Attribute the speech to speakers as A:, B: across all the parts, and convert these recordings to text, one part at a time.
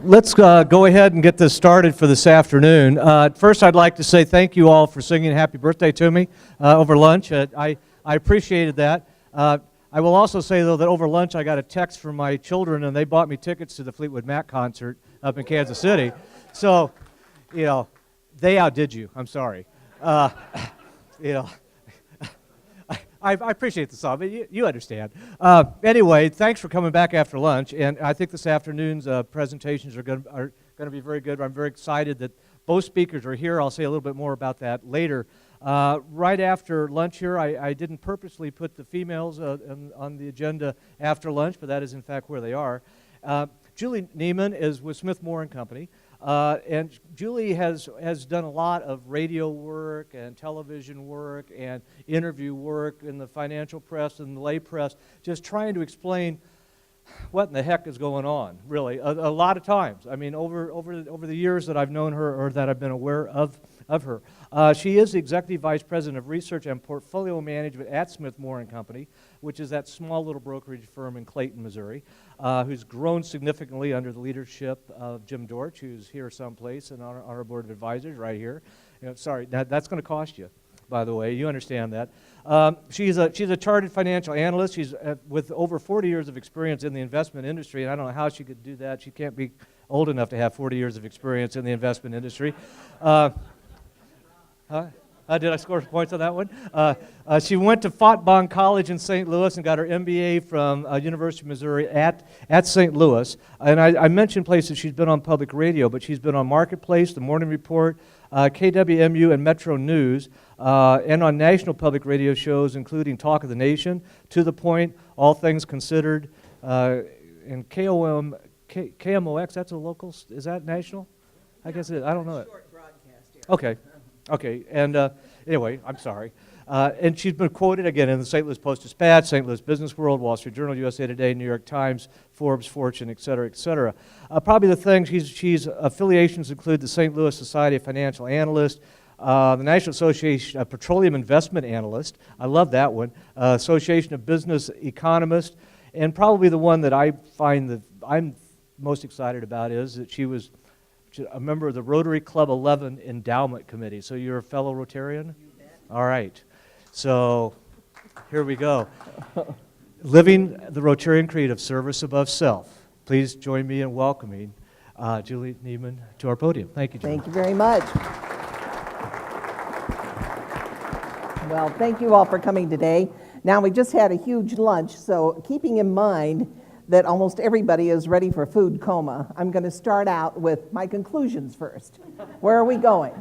A: Let's go ahead and get this started for this afternoon. First, I'd like to say thank you all for singing happy birthday to me over lunch. I appreciated that. I will also say, though, that over lunch I got a text from my children, and they bought me tickets to the Fleetwood Mac concert up in Kansas City. So, you know, they outdid you. I'm sorry. You know, I appreciate the song, but you understand. Anyway, thanks for coming back after lunch, and I think this afternoon's presentations are going to be very good. I'm very excited that both speakers are here. I'll say a little bit more about that later. Right after lunch here, I didn't purposely put the females on the agenda after lunch, but that is in fact where they are. Juli Niemann is with Smith Moore and Company. And Juli has done a lot of radio work and television work and interview work in the financial press and the lay press, just trying to explain what in the heck is going on, really, a lot of times. I mean, over the years that I've known her or that I've been aware of her. She is the Executive Vice President of Research and Portfolio Management at Smith Moore and Company, which is that small little brokerage firm in Clayton, Missouri, who's grown significantly under the leadership of Jim Dortch, who's here someplace and on our board of advisors right here. You know, sorry, that's going to cost you, by the way. You understand that. She's a chartered financial analyst. She's with over 40 years of experience in the investment industry, and I don't know how she could do that. She can't be old enough to have 40 years of experience in the investment industry. Did I score points on that one? She went to Fontbonne College in St. Louis and got her MBA from University of Missouri at St. Louis. And I mentioned places she's been on public radio, but she's been on Marketplace, The Morning Report, KWMU, and Metro News, and on national public radio shows, including Talk of the Nation, To the Point, All Things Considered, and KMOX, that's a local, is that national? I guess it is. I don't know.
B: Short broadcast here.
A: Okay, and anyway, I'm sorry. And she's been quoted again in the St. Louis Post-Dispatch, St. Louis Business World, Wall Street Journal, USA Today, New York Times, Forbes, Fortune, et cetera, et cetera. Probably the things she's affiliations include the St. Louis Society of Financial Analysts, the National Association of Petroleum Investment Analysts, I love that one, Association of Business Economists, and probably the one that I find that I'm most excited about is that she was a member of the Rotary Club 11 Endowment Committee. So you're a fellow Rotarian?
B: You bet.
A: All right. So here we go. Living the Rotarian creed of service above self. Please join me in welcoming Juli Niemann to our podium. Thank you, Juli.
B: Thank you very much. Well, thank you all for coming today. Now, we just had a huge lunch, so keeping in mind that almost everybody is ready for food coma, I'm going to start out with my conclusions first. Where are we going?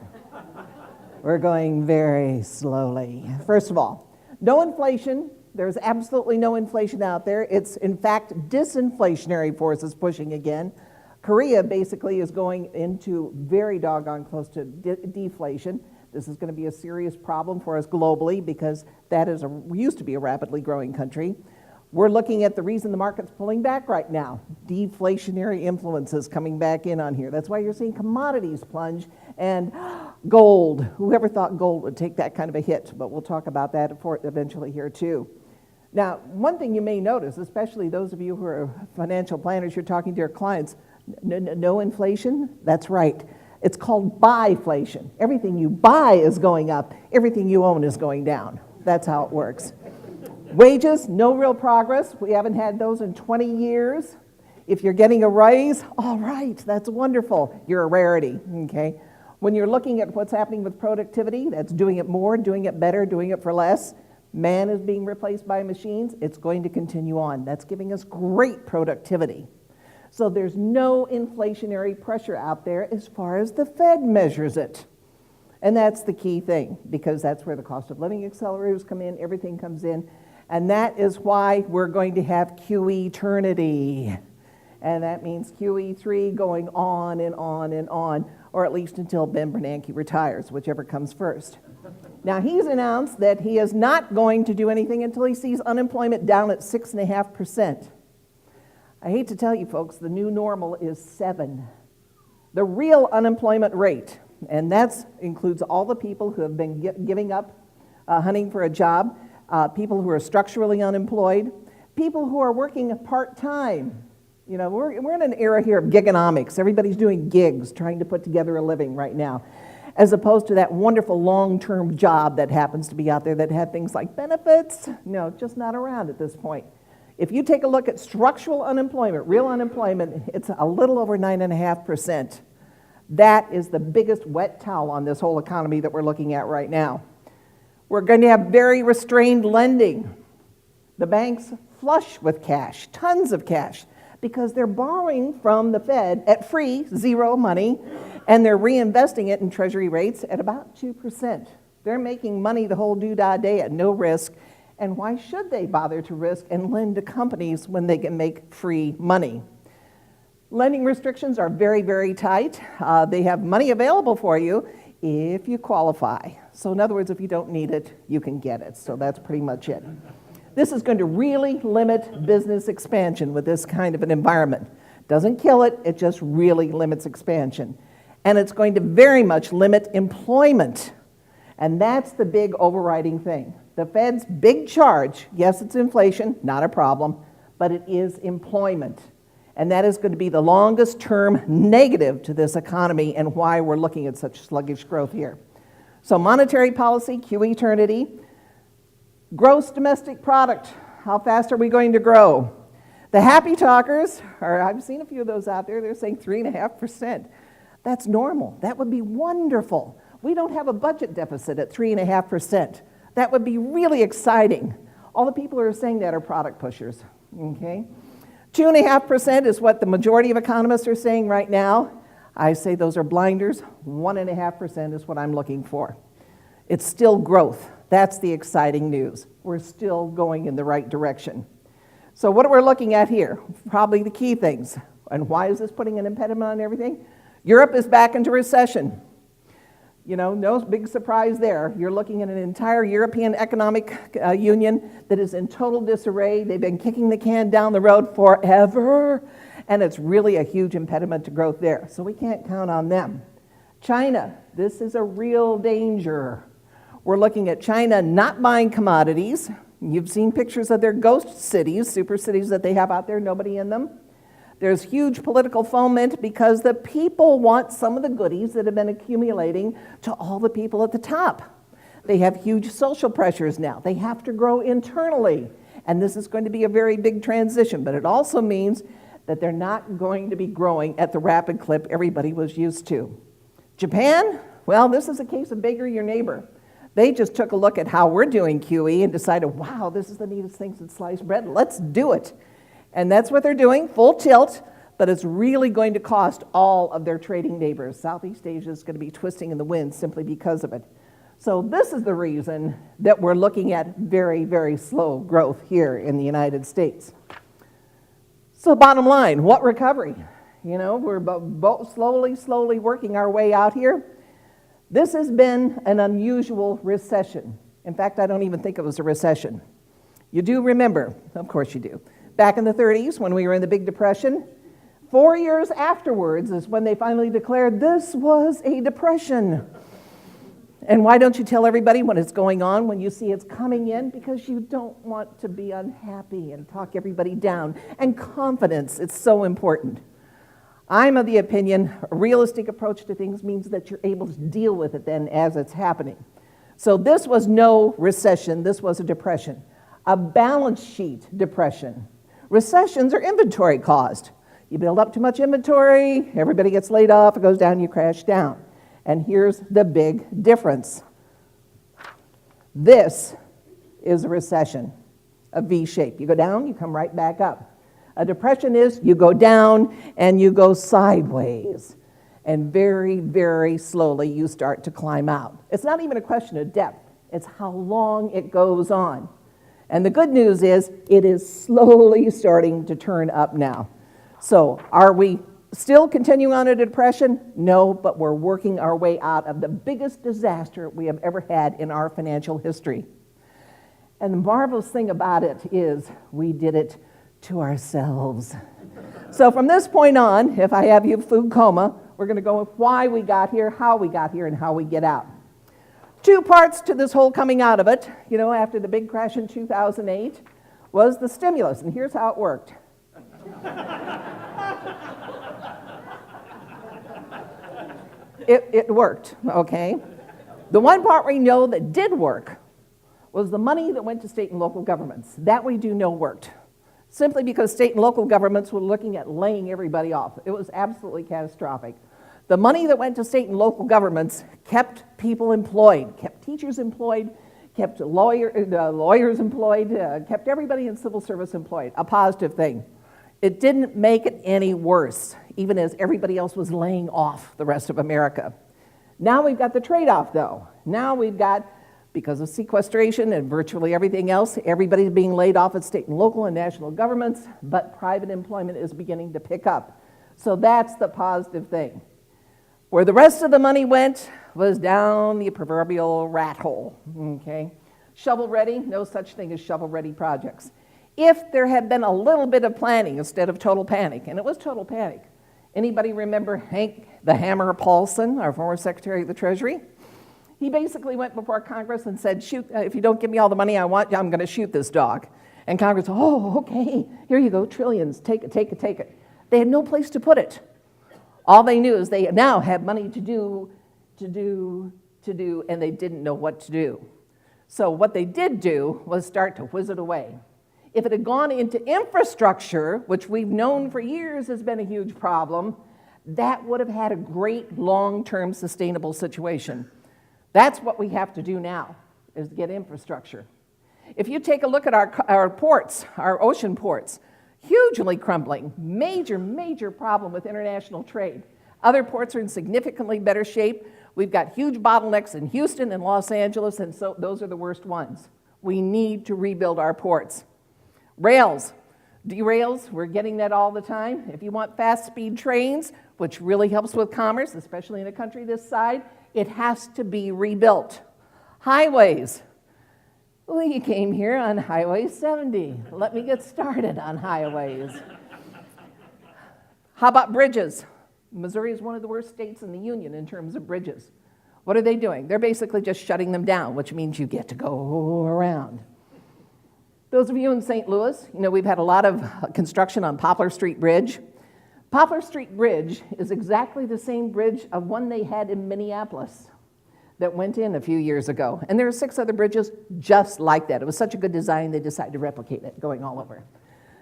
B: We're going very slowly. First of all, no inflation. There's absolutely no inflation out there. It's, in fact, disinflationary forces pushing again. Korea basically is going into very doggone close to deflation. This is going to be a serious problem for us globally because that is used to be a rapidly growing country. We're looking at the reason the market's pulling back right now. Deflationary influences coming back in on here. That's why you're seeing commodities plunge and gold. Whoever thought gold would take that kind of a hit? But we'll talk about that eventually here too. Now, one thing you may notice, especially those of you who are financial planners, you're talking to your clients, no inflation? That's right. It's called buyflation. Everything you buy is going up. Everything you own is going down. That's how it works. Wages, no real progress. We haven't had those in 20 years. If you're getting a raise, all right, that's wonderful. You're a rarity, okay? When you're looking at what's happening with productivity, that's doing it more, doing it better, doing it for less. Man is being replaced by machines. It's going to continue on. That's giving us great productivity. So there's no inflationary pressure out there as far as the Fed measures it. And that's the key thing, because that's where the cost of living accelerators come in, everything comes in. And that is why we're going to have QE-ternity. And that means QE3 going on and on and on, or at least until Ben Bernanke retires, whichever comes first. Now, he's announced that he is not going to do anything until he sees unemployment down at 6.5%. I hate to tell you, folks, the new normal is 7. The real unemployment rate, and that includes all the people who have been giving up hunting for a job. people who are structurally unemployed, people who are working part-time. You know, we're in an era here of gigonomics. Everybody's doing gigs, trying to put together a living right now, as opposed to that wonderful long-term job that happens to be out there that had things like benefits. No, just not around at this point. If you take a look at structural unemployment, real unemployment, it's a little over 9.5%. That is the biggest wet towel on this whole economy that we're looking at right now. We're going to have very restrained lending. The banks flush with cash, tons of cash, because they're borrowing from the Fed at free, zero money, and they're reinvesting it in treasury rates at about 2%. They're making money the whole doodah day at no risk, and why should they bother to risk and lend to companies when they can make free money? Lending restrictions are very, very tight. They have money available for you if you qualify. So in other words, if you don't need it, you can get it. So that's pretty much it. This is going to really limit business expansion with this kind of an environment. Doesn't kill it, it just really limits expansion. And it's going to very much limit employment. And that's the big overriding thing. The Fed's big charge, yes, it's inflation, not a problem, but it is employment. And that is going to be the longest term negative to this economy and why we're looking at such sluggish growth here. So monetary policy, Q eternity. Gross domestic product, how fast are we going to grow? The happy talkers, I've seen a few of those out there, they're saying 3.5%. That's normal. That would be wonderful. We don't have a budget deficit at 3.5%. That would be really exciting. All the people who are saying that are product pushers, okay? 2.5% is what the majority of economists are saying right now. I say those are blinders. 1.5% is what I'm looking for. It's still growth. That's the exciting news. We're still going in the right direction. So what we're looking at here, probably the key things. And why is this putting an impediment on everything? Europe is back into recession. You know, no big surprise there. You're looking at an entire European Economic Union that is in total disarray. They've been kicking the can down the road forever, and it's really a huge impediment to growth there. So we can't count on them. China, this is a real danger. We're looking at China not buying commodities. You've seen pictures of their ghost cities, super cities that they have out there, nobody in them. There's huge political foment because the people want some of the goodies that have been accumulating to all the people at the top. They have huge social pressures now. They have to grow internally. And this is going to be a very big transition, but it also means that they're not going to be growing at the rapid clip everybody was used to. Japan, well, this is a case of beggar your neighbor. They just took a look at how we're doing QE and decided, wow, this is the neatest thing since sliced bread. Let's do it. And that's what they're doing, full tilt, but it's really going to cost all of their trading neighbors. Southeast Asia is going to be twisting in the wind simply because of it. So this is the reason that we're looking at very, very slow growth here in the United States. So bottom line, what recovery? You know, we're slowly working our way out here. This has been an unusual recession. In fact, I don't even think it was a recession. You do remember, of course you do, back in the 30s when we were in the Big Depression, 4 years afterwards is when they finally declared this was a depression. And why don't you tell everybody when it's going on, when you see it's coming in? Because you don't want to be unhappy and talk everybody down. And confidence, it's so important. I'm of the opinion a realistic approach to things means that you're able to deal with it then as it's happening. So this was no recession, this was a depression. A balance sheet depression. Recessions are inventory caused. You build up too much inventory, everybody gets laid off, it goes down, you crash down. And here's the big difference. This is a recession, a V shape. You go down, you come right back up. A depression is you go down and you go sideways. And very, very slowly you start to climb out. It's not even a question of depth. It's how long it goes on. And the good news is it is slowly starting to turn up now. So are we still continuing on a depression? No, but we're working our way out of the biggest disaster we have ever had in our financial history. And the marvelous thing about it is we did it to ourselves. So from this point on, if I have you food coma, we're going to go with why we got here, how we got here, and how we get out. Two parts to this whole coming out of it, after the big crash in 2008, was the stimulus, and here's how it worked. It worked, okay? The one part we know that did work was the money that went to state and local governments. That we do know worked, simply because state and local governments were looking at laying everybody off. It was absolutely catastrophic. The money that went to state and local governments kept people employed, kept teachers employed, kept lawyers employed, kept everybody in civil service employed, a positive thing. It didn't make it any worse, even as everybody else was laying off the rest of America. Now we've got the trade-off, though. Now we've got, because of sequestration and virtually everything else, everybody's being laid off at state and local and national governments, but private employment is beginning to pick up. So that's the positive thing. Where the rest of the money went was down the proverbial rat hole, okay? Shovel-ready, no such thing as shovel-ready projects. If there had been a little bit of planning instead of total panic, and it was total panic. Anybody remember Hank the Hammer Paulson, our former Secretary of the Treasury? He basically went before Congress and said, shoot, if you don't give me all the money I want, I'm going to shoot this dog. And Congress, oh, okay, here you go, trillions, take it, take it, take it. They had no place to put it. All they knew is they now had money to do, and they didn't know what to do. So what they did do was start to whiz it away. If it had gone into infrastructure, which we've known for years has been a huge problem, that would have had a great long-term sustainable situation. That's what we have to do now, is to get infrastructure. If you take a look at our ports, our ocean ports, hugely crumbling, major problem with international trade. Other ports are in significantly better shape. We've got huge bottlenecks in Houston and Los Angeles, and so those are the worst ones. We need to rebuild our ports. Rails, derails, we're getting that all the time. If you want fast-speed trains, which really helps with commerce, especially in a country this size, it has to be rebuilt. Highways. We came here on Highway 70. Let me get started on highways. How about bridges? Missouri is one of the worst states in the union in terms of bridges. What are they doing? They're basically just shutting them down, which means you get to go around. Those of you in St. Louis, we've had a lot of construction on Poplar Street Bridge. Poplar Street Bridge is exactly the same bridge of one they had in Minneapolis that went in a few years ago. And there are 6 other bridges just like that. It was such a good design, they decided to replicate it, going all over.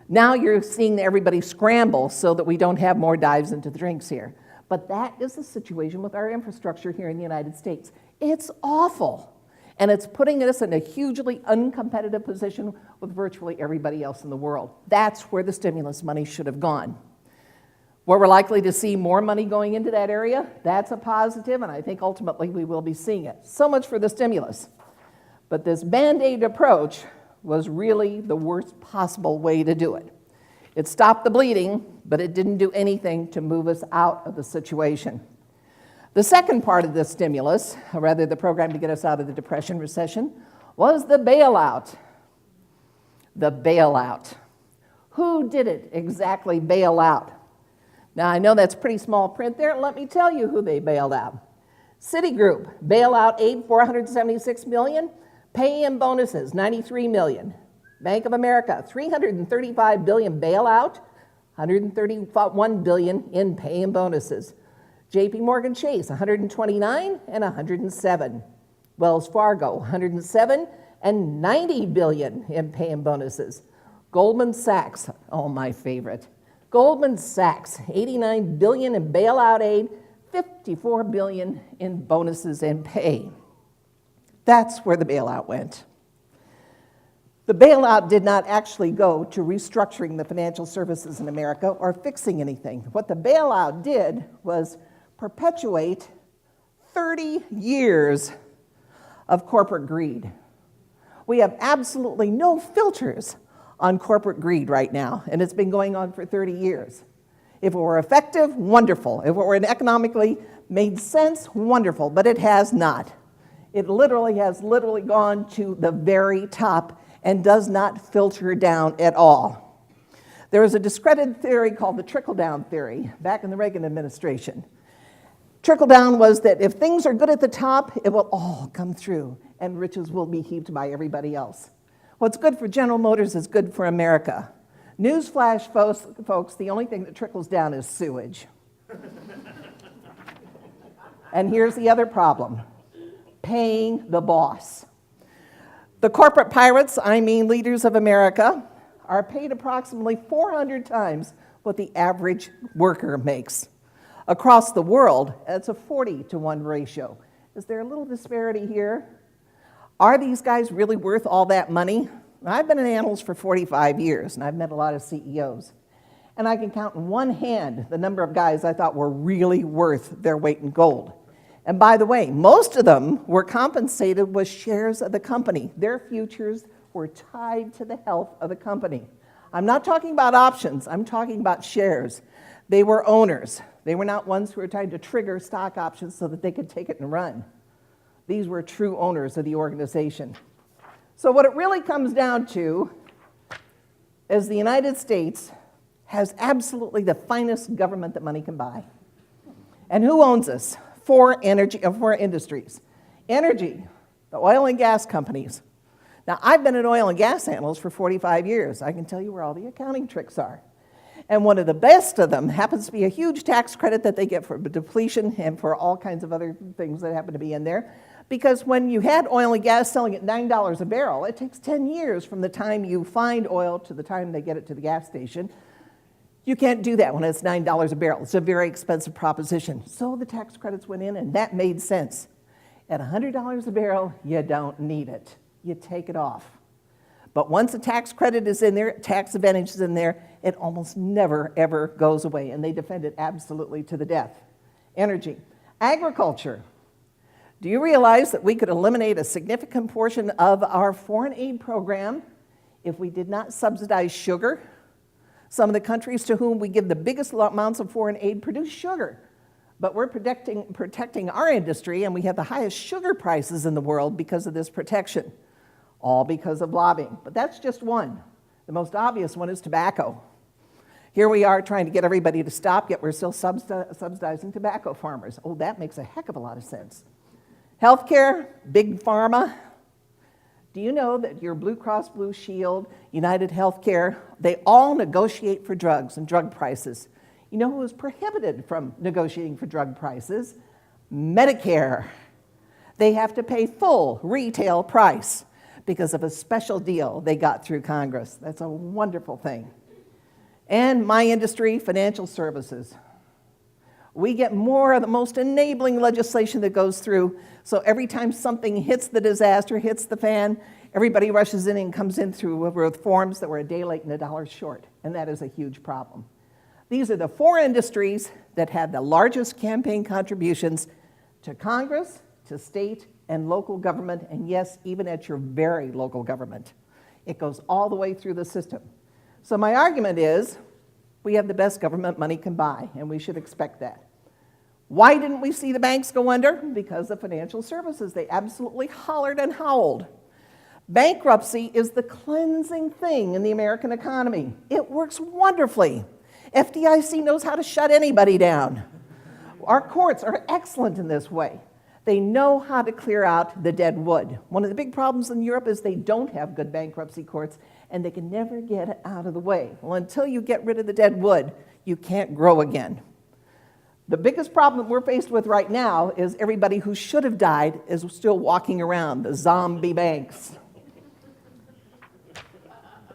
B: Now you're seeing everybody scramble so that we don't have more dives into the drinks here. But that is the situation with our infrastructure here in the United States. It's awful. And it's putting us in a hugely uncompetitive position with virtually everybody else in the world. That's where the stimulus money should have gone. Where we're likely to see more money going into that area, that's a positive, and I think ultimately we will be seeing it. So much for the stimulus. But this Band-Aid approach was really the worst possible way to do it. It stopped the bleeding, but it didn't do anything to move us out of the situation. The second part of this stimulus, or rather the program to get us out of the Depression recession, was the bailout. The bailout. Who did it exactly bail out? Now, I know that's pretty small print there. Let me tell you who they bailed out. Citigroup, bailout aid, $476 million. Pay and bonuses, $93 million. Bank of America, $335 billion bailout, $131 billion in pay and bonuses. JP Morgan Chase, $129 and $107. Wells Fargo, $107 and $90 billion in pay and bonuses. Goldman Sachs, oh, my favorite. Goldman Sachs, $89 billion in bailout aid, $54 billion in bonuses and pay. That's where the bailout went. The bailout did not actually go to restructuring the financial services in America or fixing anything. What the bailout did was perpetuate 30 years of corporate greed. We have absolutely no filters on corporate greed right now, and it's been going on for 30 years. If it were effective, wonderful. If it were economically made sense, wonderful, but it has not. It has literally gone to the very top and does not filter down at all. There was a discredited theory called the trickle-down theory back in the Reagan administration. Trickle down was that if things are good at the top, it will all come through, and riches will be heaped by everybody else. What's good for General Motors is good for America. Newsflash, folks, the only thing that trickles down is sewage. And here's the other problem: paying the boss. The corporate pirates, I mean leaders of America, are paid approximately 400 times what the average worker makes. Across the world, it's a 40-to-1 ratio. Is there a little disparity here? Are these guys really worth all that money? I've been in analyst for 45 years, and I've met a lot of CEOs. And I can count in one hand the number of guys I thought were really worth their weight in gold. And by the way, most of them were compensated with shares of the company. Their futures were tied to the health of the company. I'm not talking about options, I'm talking about shares. They were owners. They were not ones who were trying to trigger stock options so that they could take it and run. These were true owners of the organization. So what it really comes down to is the United States has absolutely the finest government that money can buy. And who owns us? Four industries. Energy, the oil and gas companies. Now, I've been an oil and gas analyst for 45 years. I can tell you where all the accounting tricks are. And one of the best of them happens to be a huge tax credit that they get for depletion and for all kinds of other things that happen to be in there. Because when you had oil and gas selling at $9 a barrel, it takes 10 years from the time you find oil to the time they get it to the gas station. You can't do that when it's $9 a barrel. It's a very expensive proposition. So the tax credits went in, and that made sense. At $100 a barrel, you don't need it. You take it off. But once a tax credit is in there, tax advantage is in there, it almost never, ever goes away, and they defend it absolutely to the death. Energy. Agriculture. Do you realize that we could eliminate a significant portion of our foreign aid program if we did not subsidize sugar? Some of the countries to whom we give the biggest amounts of foreign aid produce sugar, but we're protecting our industry, and we have the highest sugar prices in the world because of this protection, all because of lobbying. But that's just one. The most obvious one is tobacco. Here we are trying to get everybody to stop, yet we're still subsidizing tobacco farmers. Oh, that makes a heck of a lot of sense. Healthcare, big pharma. Do you know that your Blue Cross Blue Shield, United Healthcare, they all negotiate for drugs and drug prices? You know who is prohibited from negotiating for drug prices? Medicare. They have to pay full retail price because of a special deal they got through Congress. That's a wonderful thing. And my industry, financial services. We get more of the most enabling legislation that goes through, so every time something hits the disaster, hits the fan, everybody rushes in and comes in through reforms that were a day late and $1 short, and that is a huge problem. These are the four industries that had the largest campaign contributions to Congress, to state and local government, and yes, even at your very local government. It goes all the way through the system. So my argument is, we have the best government money can buy, and we should expect that. Why didn't we see the banks go under? Because of financial services. They absolutely hollered and howled. Bankruptcy is the cleansing thing in the American economy. It works wonderfully. FDIC knows how to shut anybody down. Our courts are excellent in this way. They know how to clear out the dead wood. One of the big problems in Europe is they don't have good bankruptcy courts, and they can never get it out of the way. Well, until you get rid of the dead wood, you can't grow again. The biggest problem we're faced with right now is everybody who should have died is still walking around, the zombie banks.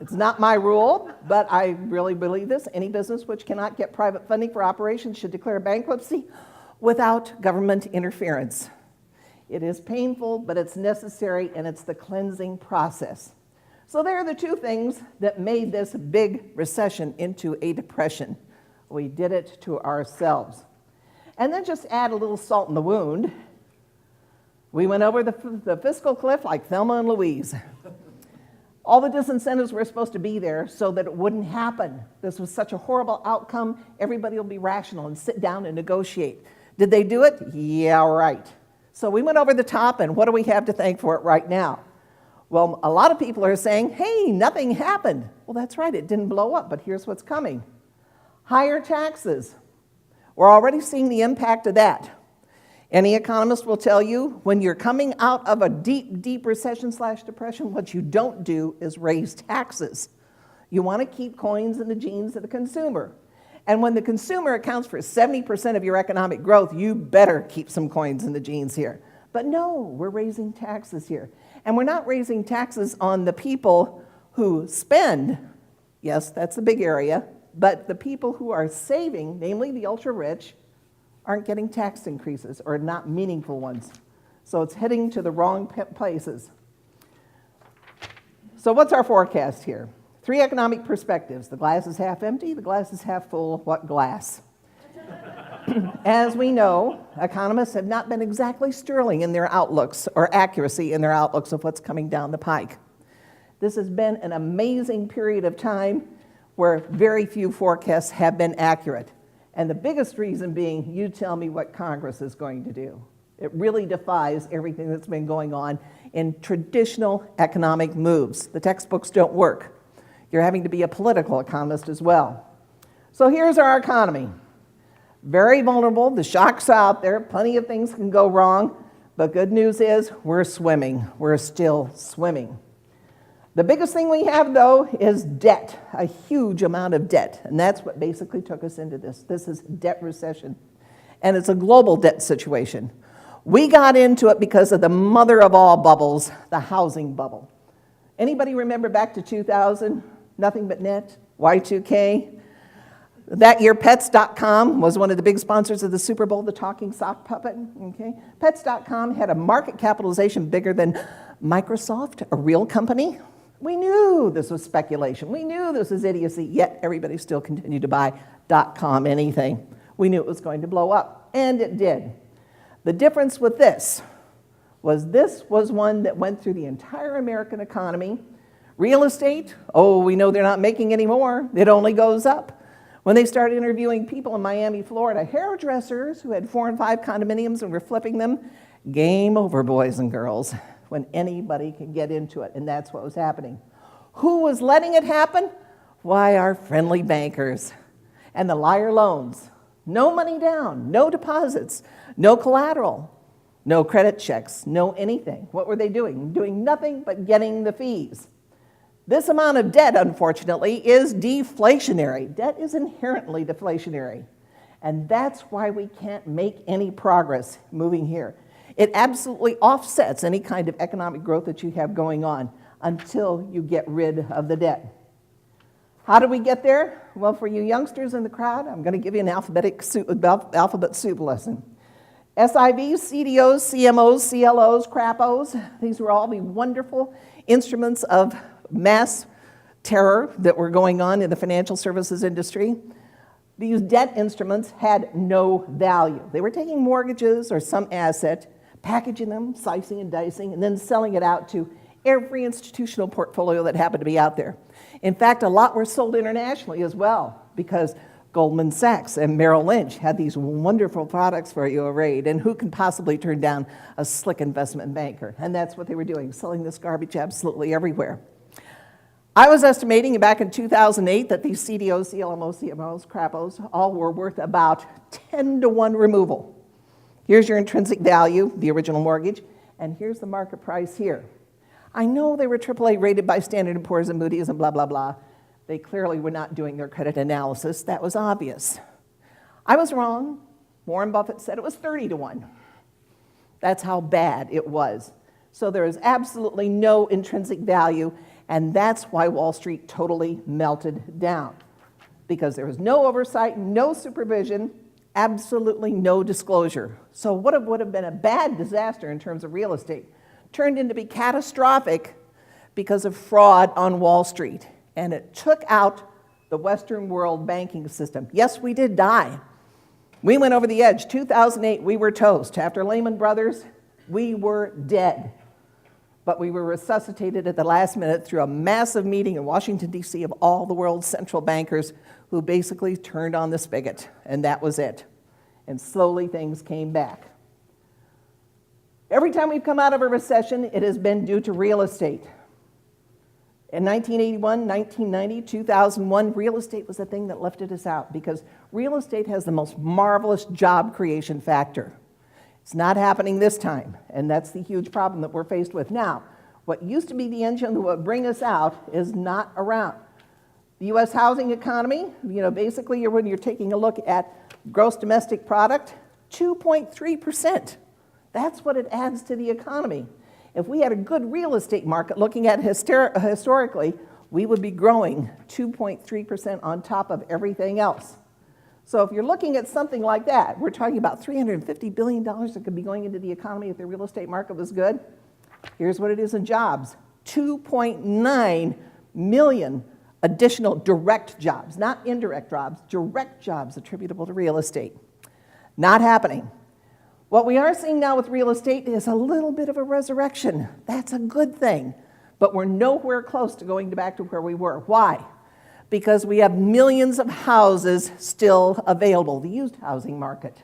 B: It's not my rule, but I really believe this. Any business which cannot get private funding for operations should declare bankruptcy without government interference. It is painful, but it's necessary, and it's the cleansing process. So there are the two things that made this big recession into a depression. We did it to ourselves. And then just add a little salt in the wound. We went over the fiscal cliff like Thelma and Louise. All the disincentives were supposed to be there so that it wouldn't happen. This was such a horrible outcome, everybody will be rational and sit down and negotiate. Did they do it? Yeah, right. So we went over the top, and what do we have to thank for it right now? Well, a lot of people are saying, hey, nothing happened. Well, that's right, it didn't blow up, but here's what's coming. Higher taxes. We're already seeing the impact of that. Any economist will tell you when you're coming out of a deep, deep recession/depression, what you don't do is raise taxes. You want to keep coins in the jeans of the consumer. And when the consumer accounts for 70% of your economic growth, you better keep some coins in the jeans here. But no, we're raising taxes here. And we're not raising taxes on the people who spend. Yes, that's a big area. But the people who are saving, namely the ultra-rich, aren't getting tax increases or not meaningful ones. So it's heading to the wrong places. So what's our forecast here? 3 economic perspectives. The glass is half empty, the glass is half full. What glass? As we know, economists have not been exactly sterling in their outlooks or accuracy in their outlooks of what's coming down the pike. This has been an amazing period of time where very few forecasts have been accurate. And the biggest reason being, you tell me what Congress is going to do. It really defies everything that's been going on in traditional economic moves. The textbooks don't work. You're having to be a political economist as well. So here's our economy. Very vulnerable. The shocks are out there. Plenty of things can go wrong. But good news is we're swimming. We're still swimming. The biggest thing we have, though, is debt, a huge amount of debt. And that's what basically took us into this. This is debt recession. And it's a global debt situation. We got into it because of the mother of all bubbles, the housing bubble. Anybody remember back to 2000? Nothing but net, Y2K. That year, Pets.com was one of the big sponsors of the Super Bowl, the talking sock puppet. Okay? Pets.com had a market capitalization bigger than Microsoft, a real company. We knew this was speculation. We knew this was idiocy, yet everybody still continued to buy .com anything. We knew it was going to blow up, and it did. The difference with this was one that went through the entire American economy. Real estate, oh, we know they're not making any more. It only goes up. When they started interviewing people in Miami, Florida, hairdressers who had 4 and 5 condominiums and were flipping them, game over, boys and girls, when anybody can get into it, and that's what was happening. Who was letting it happen? Why, our friendly bankers and the liar loans. No money down, no deposits, no collateral, no credit checks, no anything. What were they doing? Doing nothing but getting the fees. This amount of debt, unfortunately, is deflationary. Debt is inherently deflationary. And that's why we can't make any progress moving here. It absolutely offsets any kind of economic growth that you have going on until you get rid of the debt. How do we get there? Well, for you youngsters in the crowd, I'm going to give you an alphabet soup lesson. SIVs, CDOs, CMOs, CLOs, CRAPOs, these were all the wonderful instruments of mass terror that were going on in the financial services industry. These debt instruments had no value. They were taking mortgages or some asset, packaging them, slicing and dicing, and then selling it out to every institutional portfolio that happened to be out there. In fact, a lot were sold internationally as well, because Goldman Sachs and Merrill Lynch had these wonderful products for you arrayed, and who can possibly turn down a slick investment banker? And that's what they were doing, selling this garbage absolutely everywhere. I was estimating back in 2008 that these CDOs, CLMOs, CMOs, CRAPOs, all were worth about 10 to 1 removal. Here's your intrinsic value, the original mortgage, and here's the market price here. I know they were AAA rated by Standard & Poor's and Moody's and blah, blah, blah. They clearly were not doing their credit analysis. That was obvious. I was wrong. Warren Buffett said it was 30 to 1. That's how bad it was. So there is absolutely no intrinsic value, and that's why Wall Street totally melted down. Because there was no oversight, no supervision, absolutely no disclosure. So what would have been a bad disaster in terms of real estate turned into be catastrophic because of fraud on Wall Street. And it took out the Western world banking system. Yes, we did die. We went over the edge. 2008, we were toast. After Lehman Brothers, we were dead. But we were resuscitated at the last minute through a massive meeting in Washington, D.C. of all the world's central bankers who basically turned on the spigot, and that was it. And slowly things came back. Every time we've come out of a recession, it has been due to real estate. In 1981, 1990, 2001, real estate was the thing that lifted us out because real estate has the most marvelous job creation factor. It's not happening this time, and that's the huge problem that we're faced with now. What used to be the engine that would bring us out is not around. The U.S. housing economy, basically when you're taking a look at gross domestic product, 2.3%. That's what it adds to the economy. If we had a good real estate market, looking at historically, we would be growing 2.3% on top of everything else. So if you're looking at something like that, we're talking about $350 billion that could be going into the economy if the real estate market was good. Here's what it is in jobs. 2.9 million additional direct jobs, not indirect jobs, direct jobs attributable to real estate. Not happening. What we are seeing now with real estate is a little bit of a resurrection. That's a good thing. But we're nowhere close to going back to where we were. Why? Because we have millions of houses still available, the used housing market.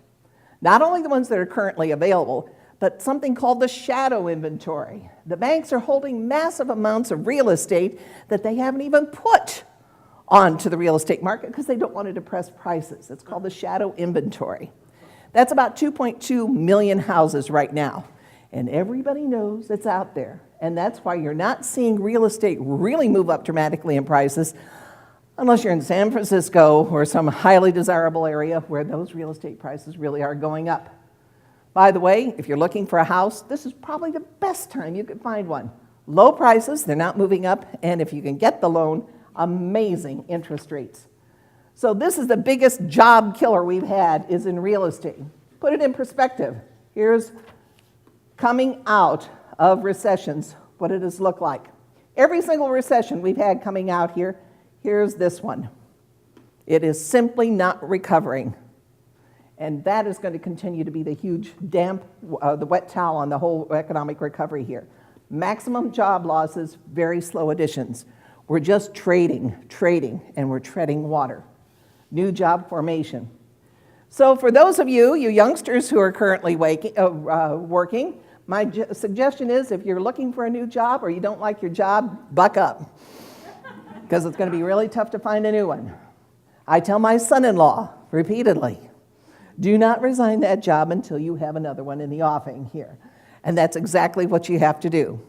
B: Not only the ones that are currently available, but something called the shadow inventory. The banks are holding massive amounts of real estate that they haven't even put onto the real estate market because they don't want to depress prices. It's called the shadow inventory. That's about 2.2 million houses right now. And everybody knows it's out there. And that's why you're not seeing real estate really move up dramatically in prices unless you're in San Francisco or some highly desirable area where those real estate prices really are going up. By the way, if you're looking for a house, this is probably the best time you could find one. Low prices, they're not moving up, and if you can get the loan, amazing interest rates. So this is the biggest job killer we've had is in real estate. Put it in perspective. Here's coming out of recessions, what it has looked like. Every single recession we've had coming out here, here's this one. It is simply not recovering. And that is going to continue to be the huge damp, the wet towel on the whole economic recovery here. Maximum job losses, very slow additions. We're just trading, and we're treading water. New job formation. So for those of you youngsters who are currently working, my suggestion is if you're looking for a new job or you don't like your job, buck up. Because it's going to be really tough to find a new one. I tell my son-in-law repeatedly, do not resign that job until you have another one in the offing here. And that's exactly what you have to do.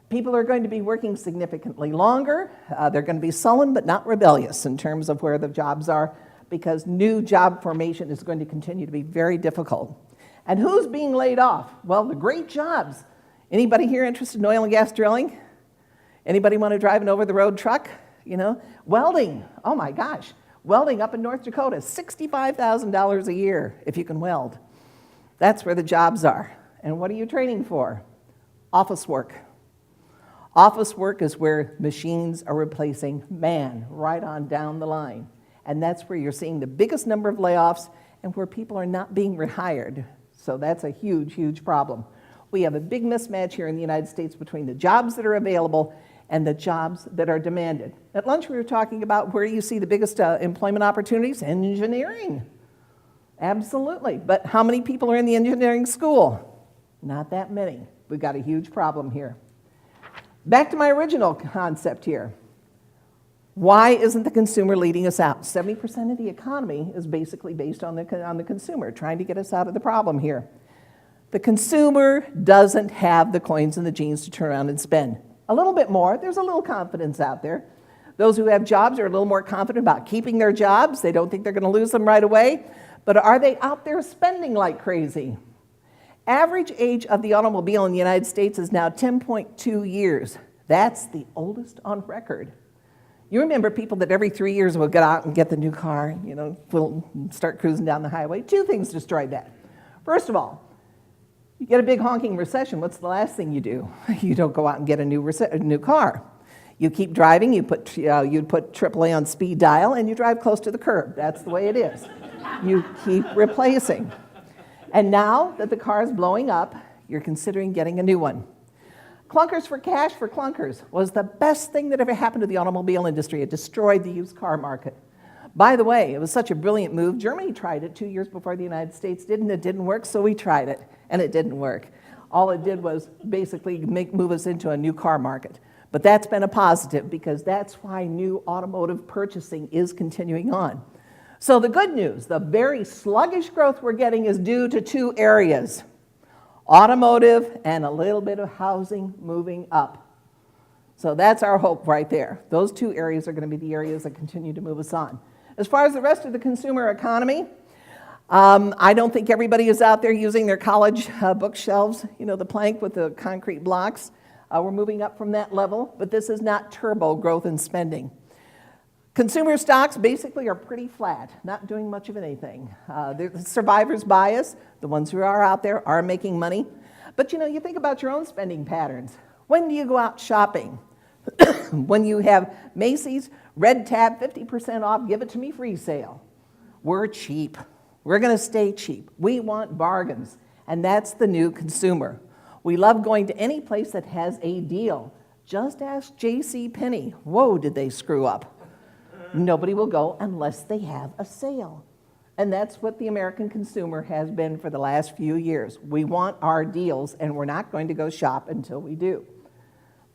B: People are going to be working significantly longer. They're going to be sullen but not rebellious in terms of where the jobs are because new job formation is going to continue to be very difficult. And who's being laid off? Well, the great jobs. Anybody here interested in oil and gas drilling? Anybody want to drive an over-the-road truck? Welding. Oh my gosh. Welding up in North Dakota, $65,000 a year if you can weld. That's where the jobs are. And what are you training for? Office work. Office work is where machines are replacing man right on down the line. And that's where you're seeing the biggest number of layoffs and where people are not being rehired. So that's a huge, huge problem. We have a big mismatch here in the United States between the jobs that are available and the jobs that are demanded. At lunch we were talking about where you see the biggest employment opportunities. Engineering. Absolutely. But how many people are in the engineering school? Not that many. We've got a huge problem here. Back to my original concept here. Why isn't the consumer leading us out? 70% of the economy is basically based on the consumer, trying to get us out of the problem here. The consumer doesn't have the coins and the jeans to turn around and spend. A little bit more. There's a little confidence out there. Those who have jobs are a little more confident about keeping their jobs. They don't think they're going to lose them right away. But are they out there spending like crazy? Average age of the automobile in the United States is now 10.2 years. That's the oldest on record. You remember people that every 3 years will get out and get the new car, will start cruising down the highway. Two things destroyed that. First of all, you get a big honking recession, what's the last thing you do? You don't go out and get a new car. You keep driving, you put AAA on speed dial, and you drive close to the curb. That's the way it is. You keep replacing. And now that the car is blowing up, you're considering getting a new one. Clunkers for cash for clunkers was the best thing that ever happened to the automobile industry. It destroyed the used car market. By the way, it was such a brilliant move. Germany tried it 2 years before the United States did, and it didn't work, so we tried it, and it didn't work. All it did was basically move us into a new car market. But that's been a positive because that's why new automotive purchasing is continuing on. So the good news, the very sluggish growth we're getting is due to two areas. automotive, and a little bit of housing moving up. So that's our hope right there. Those two areas are going to be the areas that continue to move us on. As far as the rest of the consumer economy, I don't think everybody is out there using their college bookshelves, you know, the plank with the concrete blocks. We're moving up from that level, but this is not turbo growth in spending. Consumer stocks basically are pretty flat, not doing much of anything. The survivor's bias, the ones who are out there are making money. But you know, you think about your own spending patterns. When do you go out shopping? When you have Macy's, Red Tab, 50% off, give it to me free sale. We're cheap. We're going to stay cheap. We want bargains, and that's the new consumer. We love going to any place that has a deal. Just ask J.C. Penney. Whoa, did they screw up? Nobody will go unless they have a sale. And that's what the American consumer has been for the last few years. We want our deals, and we're not going to go shop until we do.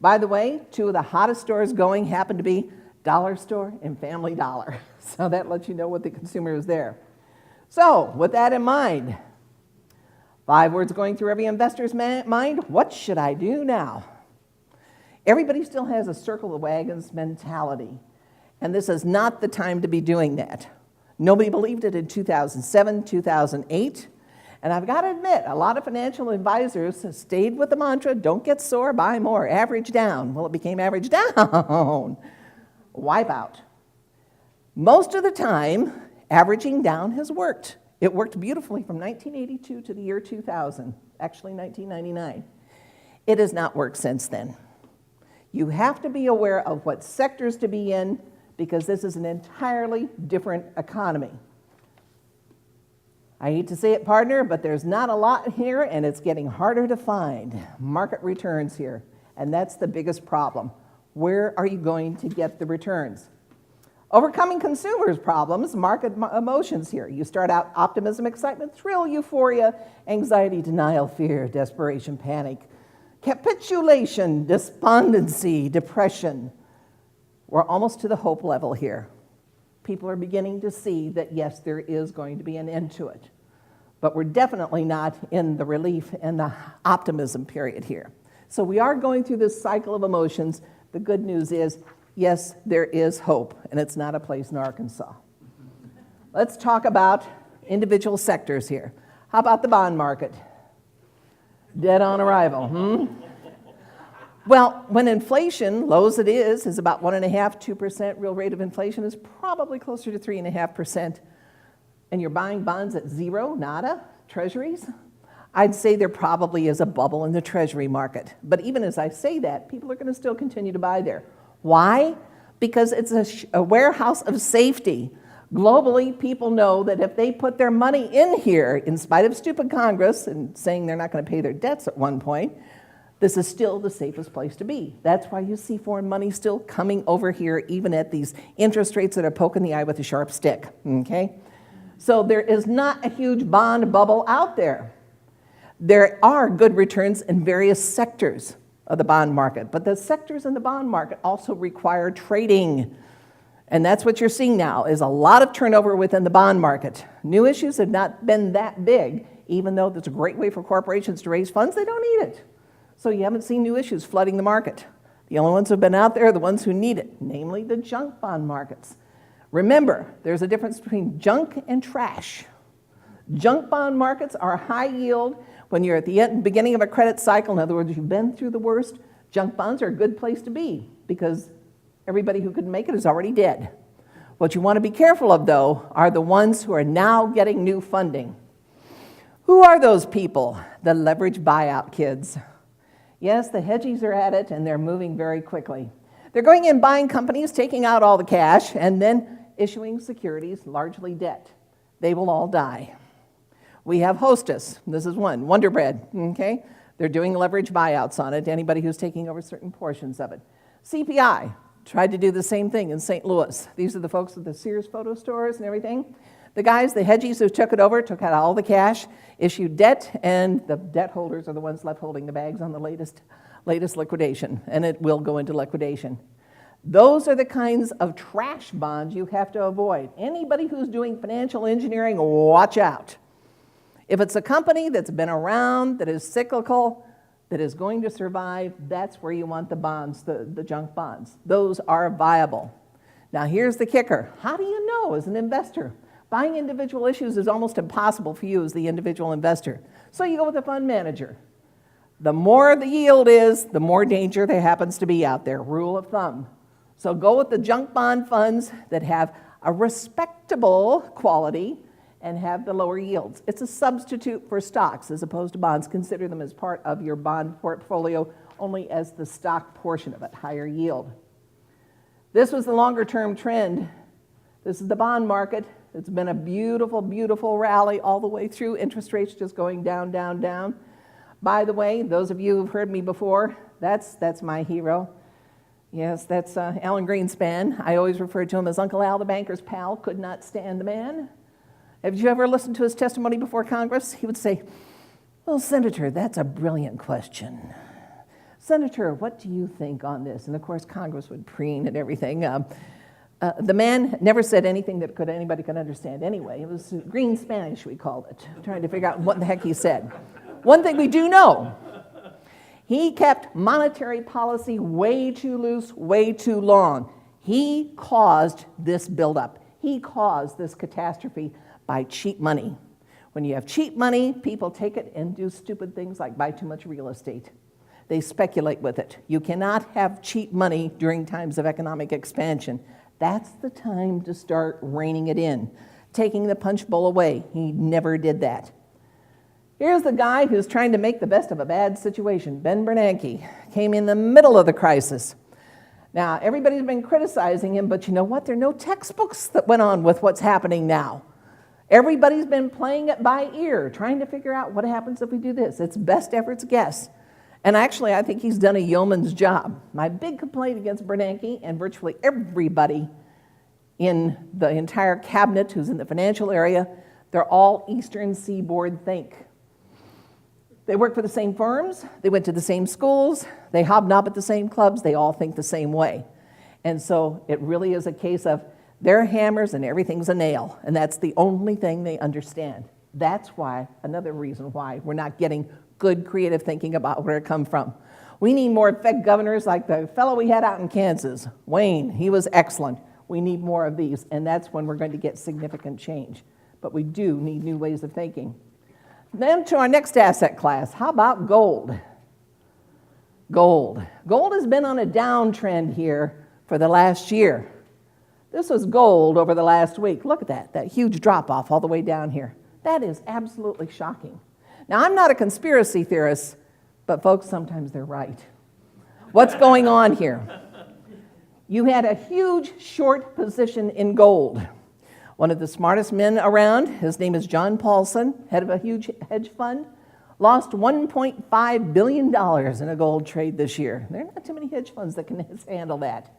B: By the way, two of the hottest stores going happen to be Dollar Store and Family Dollar. So that lets you know what the consumer is there. So with that in mind, 5 words going through every investor's mind: what should I do now? Everybody still has a circle the wagons mentality, and this is not the time to be doing that. Nobody believed it in 2007, 2008, and I've got to admit, a lot of financial advisors stayed with the mantra, don't get sore, buy more, average down. Well, it became average down. Wipe out. Most of the time, averaging down has worked. It worked beautifully from 1982 to the year 2000, actually 1999. It has not worked since then. You have to be aware of what sectors to be in, because this is an entirely different economy. I hate to say it, partner, but there's not a lot here, and it's getting harder to find market returns here, and that's the biggest problem. Where are you going to get the returns? Overcoming consumers' problems, market emotions here. You start out optimism, excitement, thrill, euphoria, anxiety, denial, fear, desperation, panic, capitulation, despondency, depression. We're almost to the hope level here. People are beginning to see that, yes, there is going to be an end to it. But we're definitely not in the relief and the optimism period here. So we are going through this cycle of emotions. The good news is, yes, there is hope, and it's not a place in Arkansas. Let's talk about individual sectors here. How about the bond market? Dead on arrival, Well, when inflation, low as it is about 1.5%, 2%, real rate of inflation is probably closer to 3.5%, and you're buying bonds at zero, nada, treasuries, I'd say there probably is a bubble in the treasury market. But even as I say that, people are going to still continue to buy there. Why? Because it's a warehouse of safety. Globally, people know that if they put their money in here, in spite of stupid Congress and saying they're not going to pay their debts at one point, this is still the safest place to be. That's why you see foreign money still coming over here, even at these interest rates that are poking the eye with a sharp stick, okay? So there is not a huge bond bubble out there. There are good returns in various sectors of the bond market, but the sectors in the bond market also require trading. And that's what you're seeing now, is a lot of turnover within the bond market. New issues have not been that big, even though that's a great way for corporations to raise funds, they don't need it. So you haven't seen new issues flooding the market. The only ones who have been out there are the ones who need it, namely the junk bond markets. Remember, there's a difference between junk and trash. Junk bond markets are high yield when you're at the beginning of a credit cycle. In other words, you've been through the worst. Junk bonds are a good place to be because everybody who couldn't make it is already dead. What you want to be careful of, though, are the ones who are now getting new funding. Who are those people? The leverage buyout kids. Yes, the hedgies are at it, and they're moving very quickly. They're going in, buying companies, taking out all the cash, and then issuing securities, largely debt. They will all die. We have Hostess. This is one. Wonder Bread, okay? They're doing leverage buyouts on it, anybody who's taking over certain portions of it. CPI tried to do the same thing in St. Louis. These are the folks at the Sears photo stores and everything. The guys, the hedgies who took it over, took out all the cash, issued debt, and the debt holders are the ones left holding the bags on the latest liquidation, and it will go into liquidation. Those are the kinds of trash bonds you have to avoid. Anybody who's doing financial engineering, watch out. If it's a company that's been around, that is cyclical, that is going to survive, that's where you want the bonds, the junk bonds. Those are viable. Now here's the kicker. How do you know as an investor? Buying individual issues is almost impossible for you as the individual investor. So you go with a fund manager. The more the yield is, the more danger there happens to be out there, rule of thumb. So go with the junk bond funds that have a respectable quality and have the lower yields. It's a substitute for stocks as opposed to bonds. Consider them as part of your bond portfolio, only as the stock portion of it, higher yield. This was the longer term trend. This is the bond market. It's been a beautiful, beautiful rally all the way through. Interest rates just going down, down, down. By the way, those of you who've heard me before, that's my hero. Yes, that's Alan Greenspan. I always refer to him as Uncle Al, the banker's pal, could not stand the man. Have you ever listened to his testimony before Congress? He would say, well, Senator, that's a brilliant question. Senator, what do you think on this? And of course, Congress would preen and everything. The man never said anything that anybody could understand anyway. It was green Spanish, we called it, trying to figure out what the heck he said. One thing we do know, he kept monetary policy way too loose, way too long. He caused this buildup. He caused this catastrophe by cheap money. When you have cheap money, people take it and do stupid things like buy too much real estate. They speculate with it. You cannot have cheap money during times of economic expansion. That's the time to start reining it in, taking the punch bowl away. He never did that. Here's the guy who's trying to make the best of a bad situation. Ben Bernanke came in the middle of the crisis. Now, everybody's been criticizing him, but you know what? There are no textbooks that went on with what's happening now. Everybody's been playing it by ear, trying to figure out what happens if we do this. It's best efforts guess. And actually, I think he's done a yeoman's job. My big complaint against Bernanke and virtually everybody in the entire cabinet who's in the financial area, they're all Eastern Seaboard think. They work for the same firms, they went to the same schools, they hobnob at the same clubs, they all think the same way. And so it really is a case of they're hammers and everything's a nail, and that's the only thing they understand. That's why, another reason why we're not getting good creative thinking about where it comes from. We need more Fed governors like the fellow we had out in Kansas, Wayne. He was excellent. We need more of these, and that's when we're going to get significant change. But we do need new ways of thinking. Then to our next asset class, how about gold? Gold. Gold has been on a downtrend here for the last year. This was gold over the last week. Look at that huge drop-off all the way down here. That is absolutely shocking. Now, I'm not a conspiracy theorist, but folks, sometimes they're right. What's going on here? You had a huge short position in gold. One of the smartest men around, his name is John Paulson, head of a huge hedge fund, lost $1.5 billion in a gold trade this year. There are not too many hedge funds that can handle that.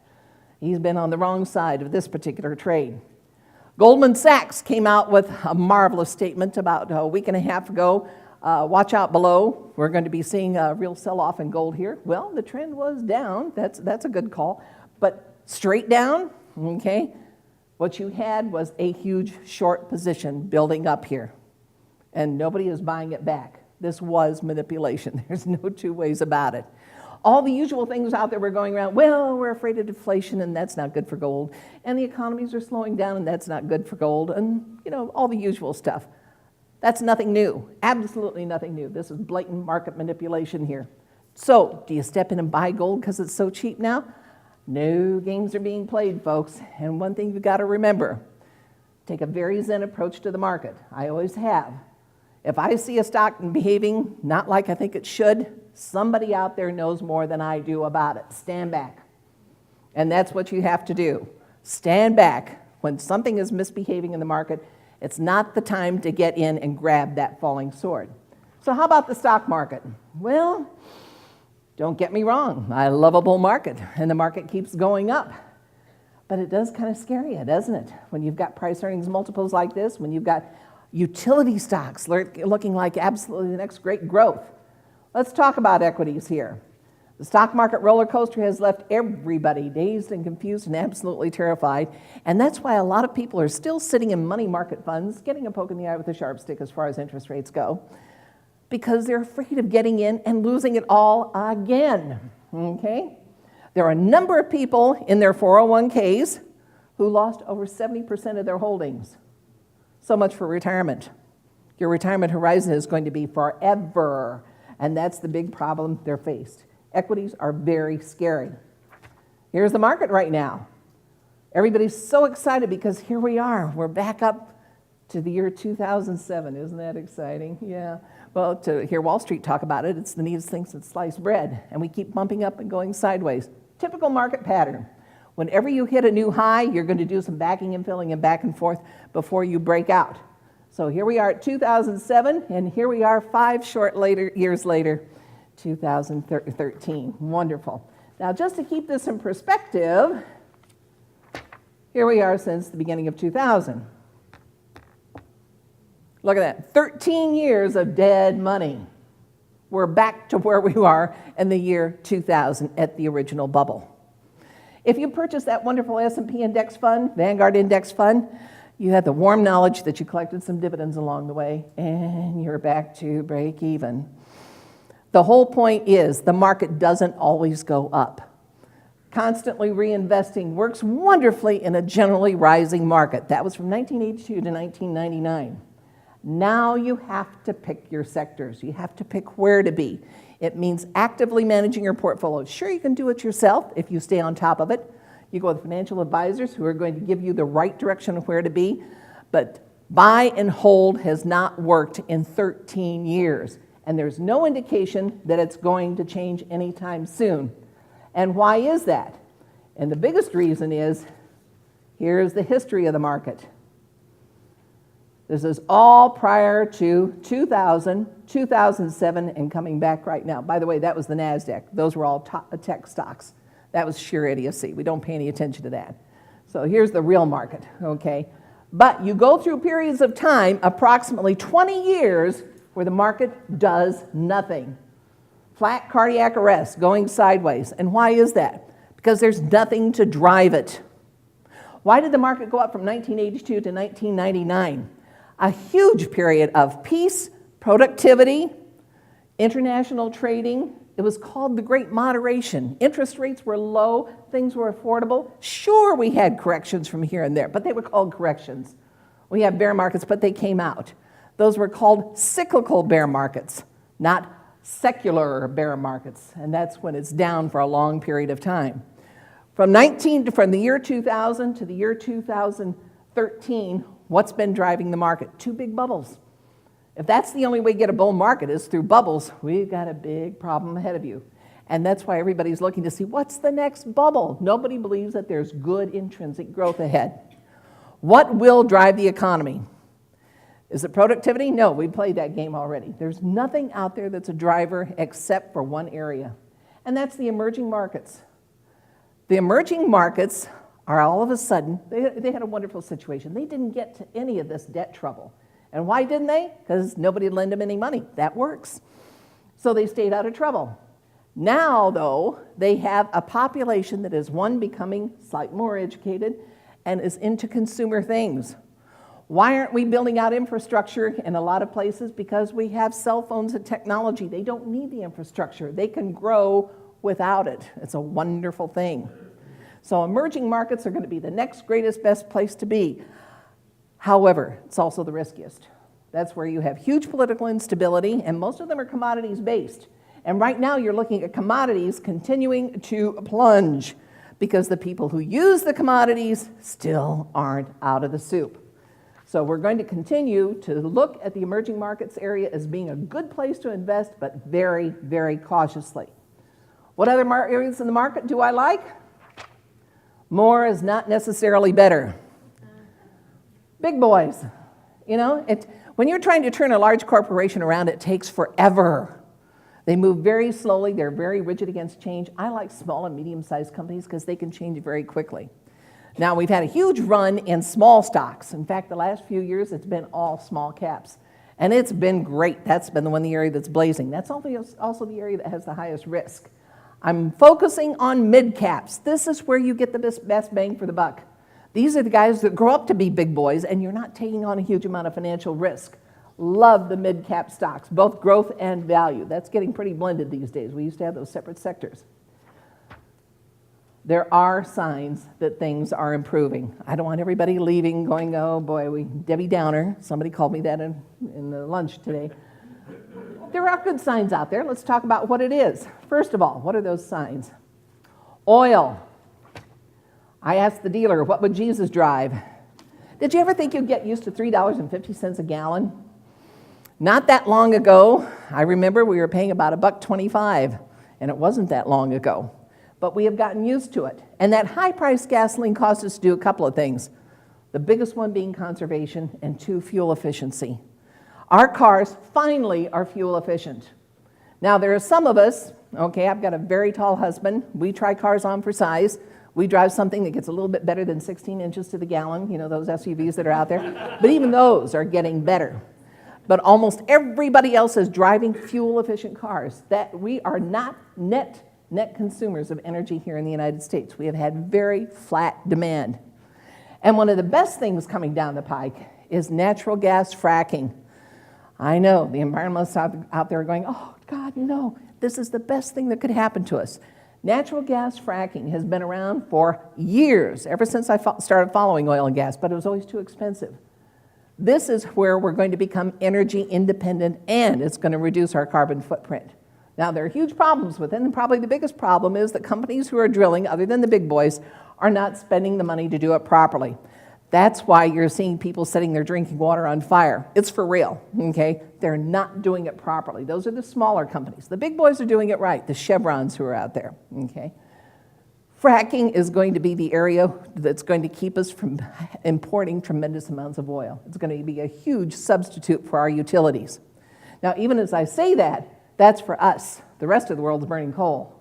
B: He's been on the wrong side of this particular trade. Goldman Sachs came out with a marvelous statement about a week and a half ago. Watch out below. We're going to be seeing a real sell-off in gold here. Well, the trend was down. That's a good call. But straight down, okay, what you had was a huge short position building up here. And nobody is buying it back. This was manipulation. There's no two ways about it. All the usual things out there were going around, well, we're afraid of deflation, and that's not good for gold. And the economies are slowing down, and that's not good for gold. And, you know, all the usual stuff. That's nothing new. Absolutely nothing new. This is blatant market manipulation here. So, do you step in and buy gold because it's so cheap now? No games are being played, folks. And one thing you've got to remember, take a very zen approach to the market. I always have. If I see a stock behaving not like I think it should, somebody out there knows more than I do about it. Stand back. And that's what you have to do. Stand back. When something is misbehaving in the market, it's not the time to get in and grab that falling sword. So how about the stock market? Well, don't get me wrong. I love a bull market, and the market keeps going up. But it does kind of scare you, doesn't it? When you've got price earnings multiples like this, when you've got utility stocks looking like absolutely the next great growth. Let's talk about equities here. The stock market roller coaster has left everybody dazed and confused and absolutely terrified. And that's why a lot of people are still sitting in money market funds, getting a poke in the eye with a sharp stick as far as interest rates go, because they're afraid of getting in and losing it all again. Okay? There are a number of people in their 401ks who lost over 70% of their holdings. So much for retirement. Your retirement horizon is going to be forever, and that's the big problem they're faced. Equities are very scary. Here's the market right now. Everybody's so excited because here we are. We're back up to the year 2007. Isn't that exciting? Yeah. Well, to hear Wall Street talk about it, it's the neatest thing since sliced bread. And we keep bumping up and going sideways. Typical market pattern. Whenever you hit a new high, you're going to do some backing and filling and back and forth before you break out. So here we are at 2007, and here we are 5 short years later, 2013. Wonderful. Now, just to keep this in perspective, here we are since the beginning of 2000. Look at that, 13 years of dead money. We're back to where we are in the year 2000 at the original bubble. If you purchased that wonderful S&P index fund, Vanguard index fund, you had the warm knowledge that you collected some dividends along the way, and you're back to break even. The whole point is the market doesn't always go up. Constantly reinvesting works wonderfully in a generally rising market. That was from 1982 to 1999. Now you have to pick your sectors. You have to pick where to be. It means actively managing your portfolio. Sure, you can do it yourself if you stay on top of it. You go with financial advisors who are going to give you the right direction of where to be. But buy and hold has not worked in 13 years. And there's no indication that it's going to change anytime soon. And why is that? And the biggest reason is, here's the history of the market. This is all prior to 2000, 2007, and coming back right now. By the way, that was the NASDAQ. Those were all tech stocks. That was sheer idiocy. We don't pay any attention to that. So here's the real market, okay? But you go through periods of time, approximately 20 years, where the market does nothing. Flat cardiac arrest, going sideways. And why is that? Because there's nothing to drive it. Why did the market go up from 1982 to 1999? A huge period of peace, productivity, international trading. It was called the Great Moderation. Interest rates were low, things were affordable. Sure, we had corrections from here and there, but they were called corrections. We had bear markets, but they came out. Those were called cyclical bear markets, not secular bear markets, and that's when it's down for a long period of time. From the year 2000 to the year 2013, what's been driving the market? 2 big bubbles. If that's the only way to get a bull market is through bubbles, we've got a big problem ahead of you. And that's why everybody's looking to see what's the next bubble. Nobody believes that there's good intrinsic growth ahead. What will drive the economy? Is it productivity? No, we played that game already. There's nothing out there that's a driver except for one area, and that's the emerging markets. The emerging markets are all of a sudden, they had a wonderful situation. They didn't get to any of this debt trouble. And why didn't they? Because nobody would lend them any money. That works. So they stayed out of trouble. Now, though, they have a population that is, one, becoming slightly more educated and is into consumer things. Why aren't we building out infrastructure in a lot of places? Because we have cell phones and technology. They don't need the infrastructure. They can grow without it. It's a wonderful thing. So emerging markets are going to be the next greatest, best place to be. However, it's also the riskiest. That's where you have huge political instability, and most of them are commodities-based. And right now you're looking at commodities continuing to plunge because the people who use the commodities still aren't out of the soup. So we're going to continue to look at the emerging markets area as being a good place to invest, but very, very cautiously. What other areas in the market do I like? More is not necessarily better. Big boys. You know, when you're trying to turn a large corporation around, it takes forever. They move very slowly. They're very rigid against change. I like small and medium-sized companies because they can change very quickly. Now, we've had a huge run in small stocks. In fact, the last few years, it's been all small caps. And it's been great. That's been the area that's blazing. That's also the area that has the highest risk. I'm focusing on mid-caps. This is where you get the best bang for the buck. These are the guys that grow up to be big boys, and you're not taking on a huge amount of financial risk. Love the mid-cap stocks, both growth and value. That's getting pretty blended these days. We used to have those separate sectors. There are signs that things are improving. I don't want everybody leaving going, oh boy, Debbie Downer. Somebody called me that in the lunch today. There are good signs out there. Let's talk about what it is. First of all, what are those signs? Oil. I asked the dealer, what would Jesus drive? Did you ever think you'd get used to $3.50 a gallon? Not that long ago, I remember we were paying about $1.25, and it wasn't that long ago. But we have gotten used to it. And that high-priced gasoline caused us to do a couple of things. The biggest one being conservation, and 2, fuel efficiency. Our cars finally are fuel efficient. Now, there are some of us, okay, I've got a very tall husband. We try cars on for size. We drive something that gets a little bit better than 16 inches to the gallon, you know, those SUVs that are out there. But even those are getting better. But almost everybody else is driving fuel-efficient cars. That we are not net consumers of energy here in the United States. We have had very flat demand. And one of the best things coming down the pike is natural gas fracking. I know, the environmentalists out there are going, oh, God, no, this is the best thing that could happen to us. Natural gas fracking has been around for years, ever since I started following oil and gas, but it was always too expensive. This is where we're going to become energy independent, and it's going to reduce our carbon footprint. Now, there are huge problems with it, and probably the biggest problem is that companies who are drilling, other than the big boys, are not spending the money to do it properly. That's why you're seeing people setting their drinking water on fire. It's for real, okay? They're not doing it properly. Those are the smaller companies. The big boys are doing it right, the Chevrons who are out there, okay? Fracking is going to be the area that's going to keep us from importing tremendous amounts of oil. It's going to be a huge substitute for our utilities. Now, even as I say that, that's for us. The rest of the world is burning coal.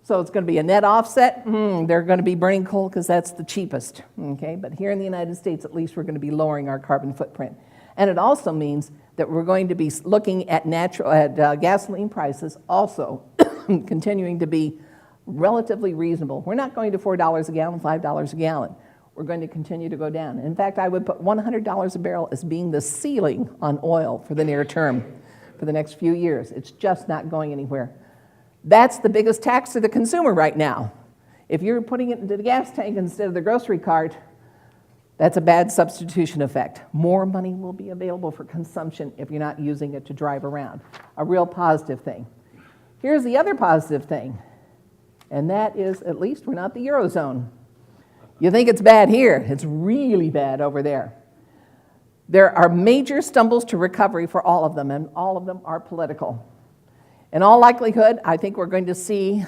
B: So it's going to be a net offset. They're going to be burning coal because that's the cheapest. Okay? But here in the United States, at least, we're going to be lowering our carbon footprint. And it also means that we're going to be looking at gasoline prices also continuing to be relatively reasonable. We're not going to $4 a gallon, $5 a gallon. We're going to continue to go down. In fact, I would put $100 a barrel as being the ceiling on oil for the near term, for the next few years. It's just not going anywhere. That's the biggest tax to the consumer right now. If you're putting it into the gas tank instead of the grocery cart, that's a bad substitution effect. More money will be available for consumption if you're not using it to drive around. A real positive thing. Here's the other positive thing, and that is at least we're not the Eurozone. You think it's bad here. It's really bad over there. There are major stumbles to recovery for all of them, and all of them are political. In all likelihood, I think we're going to see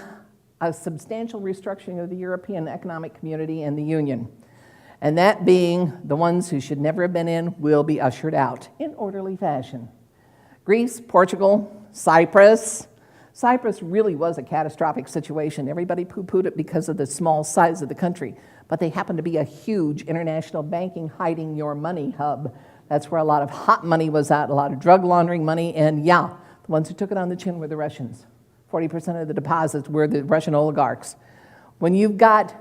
B: a substantial restructuring of the European Economic Community and the Union. And that being the ones who should never have been in will be ushered out in orderly fashion. Greece, Portugal, Cyprus. Cyprus really was a catastrophic situation. Everybody poo-pooed it because of the small size of the country. But they happen to be a huge international banking hiding your money hub. That's where a lot of hot money was at, a lot of drug laundering money, and yeah, the ones who took it on the chin were the Russians. 40% of the deposits were the Russian oligarchs. When you've got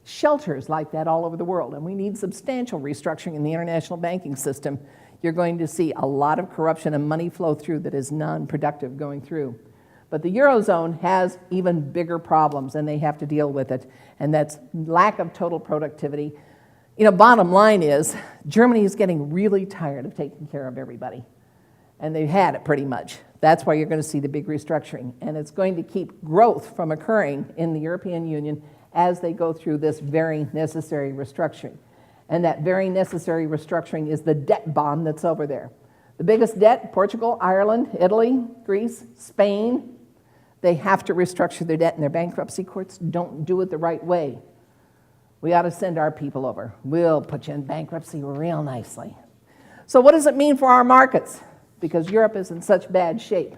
B: shelters like that all over the world, and we need substantial restructuring in the international banking system, you're going to see a lot of corruption and money flow through that is non-productive going through. But the Eurozone has even bigger problems, and they have to deal with it, and that's lack of total productivity. You know, bottom line is, Germany is getting really tired of taking care of everybody. And they've had it pretty much. That's why you're going to see the big restructuring. And it's going to keep growth from occurring in the European Union as they go through this very necessary restructuring. And that very necessary restructuring is the debt bomb that's over there. The biggest debt, Portugal, Ireland, Italy, Greece, Spain, they have to restructure their debt, and their bankruptcy courts don't do it the right way. We ought to send our people over. We'll put you in bankruptcy real nicely. So what does it mean for our markets? Because Europe is in such bad shape.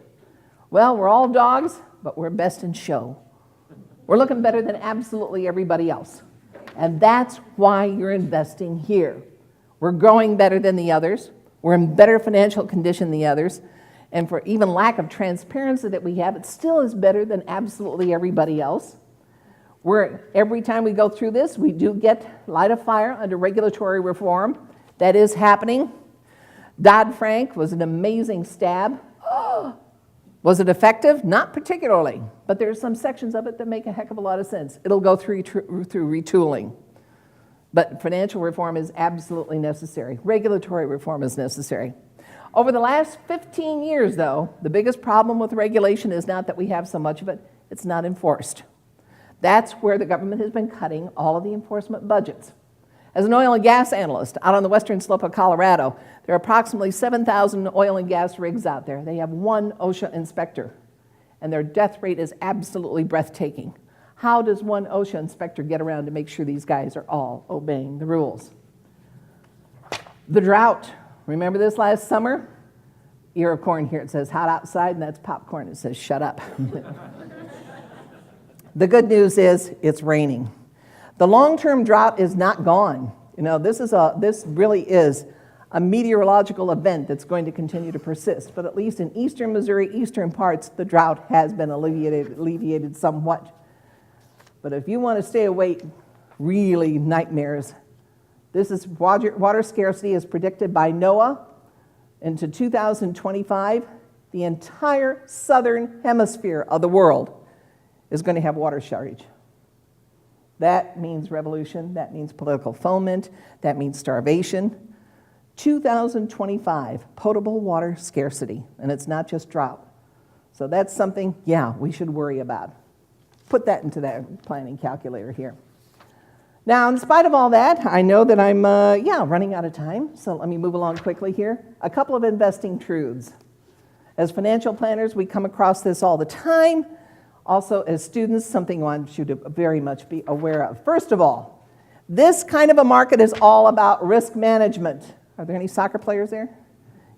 B: Well, we're all dogs, but we're best in show. We're looking better than absolutely everybody else. And that's why you're investing here. We're growing better than the others. We're in better financial condition than the others. And for even lack of transparency that we have, it still is better than absolutely everybody else. Every time we go through this, we do light a fire under regulatory reform. That is happening. Dodd-Frank was an amazing stab. Was it effective? Not particularly, but there are some sections of it that make a heck of a lot of sense. It'll go through retooling. But financial reform is absolutely necessary. Regulatory reform is necessary. Over the last 15 years, though, the biggest problem with regulation is not that we have so much of it, it's not enforced. That's where the government has been cutting all of the enforcement budgets. As an oil and gas analyst out on the western slope of Colorado, there are approximately 7,000 oil and gas rigs out there. They have one OSHA inspector, and their death rate is absolutely breathtaking. How does one OSHA inspector get around to make sure these guys are all obeying the rules? The drought. Remember this last summer? Ear of corn here, it says hot outside, and that's popcorn. It says shut up. The good news is it's raining. The long-term drought is not gone. You know, this really is a meteorological event that's going to continue to persist. But at least in eastern Missouri, eastern parts, the drought has been alleviated somewhat. But if you want to stay awake, really nightmares. This is water scarcity is predicted by NOAA into 2025. The entire southern hemisphere of the world is going to have water shortage. That means revolution, that means political foment, that means starvation. 2025, potable water scarcity, and it's not just drought. So that's something, we should worry about. Put that into that planning calculator here. Now, in spite of all that, I know that I'm, running out of time, so let me move along quickly here. A couple of investing truths. As financial planners, we come across this all the time. Also, as students, something I want you to very much be aware of. First of all, this kind of a market is all about risk management. Are there any soccer players there?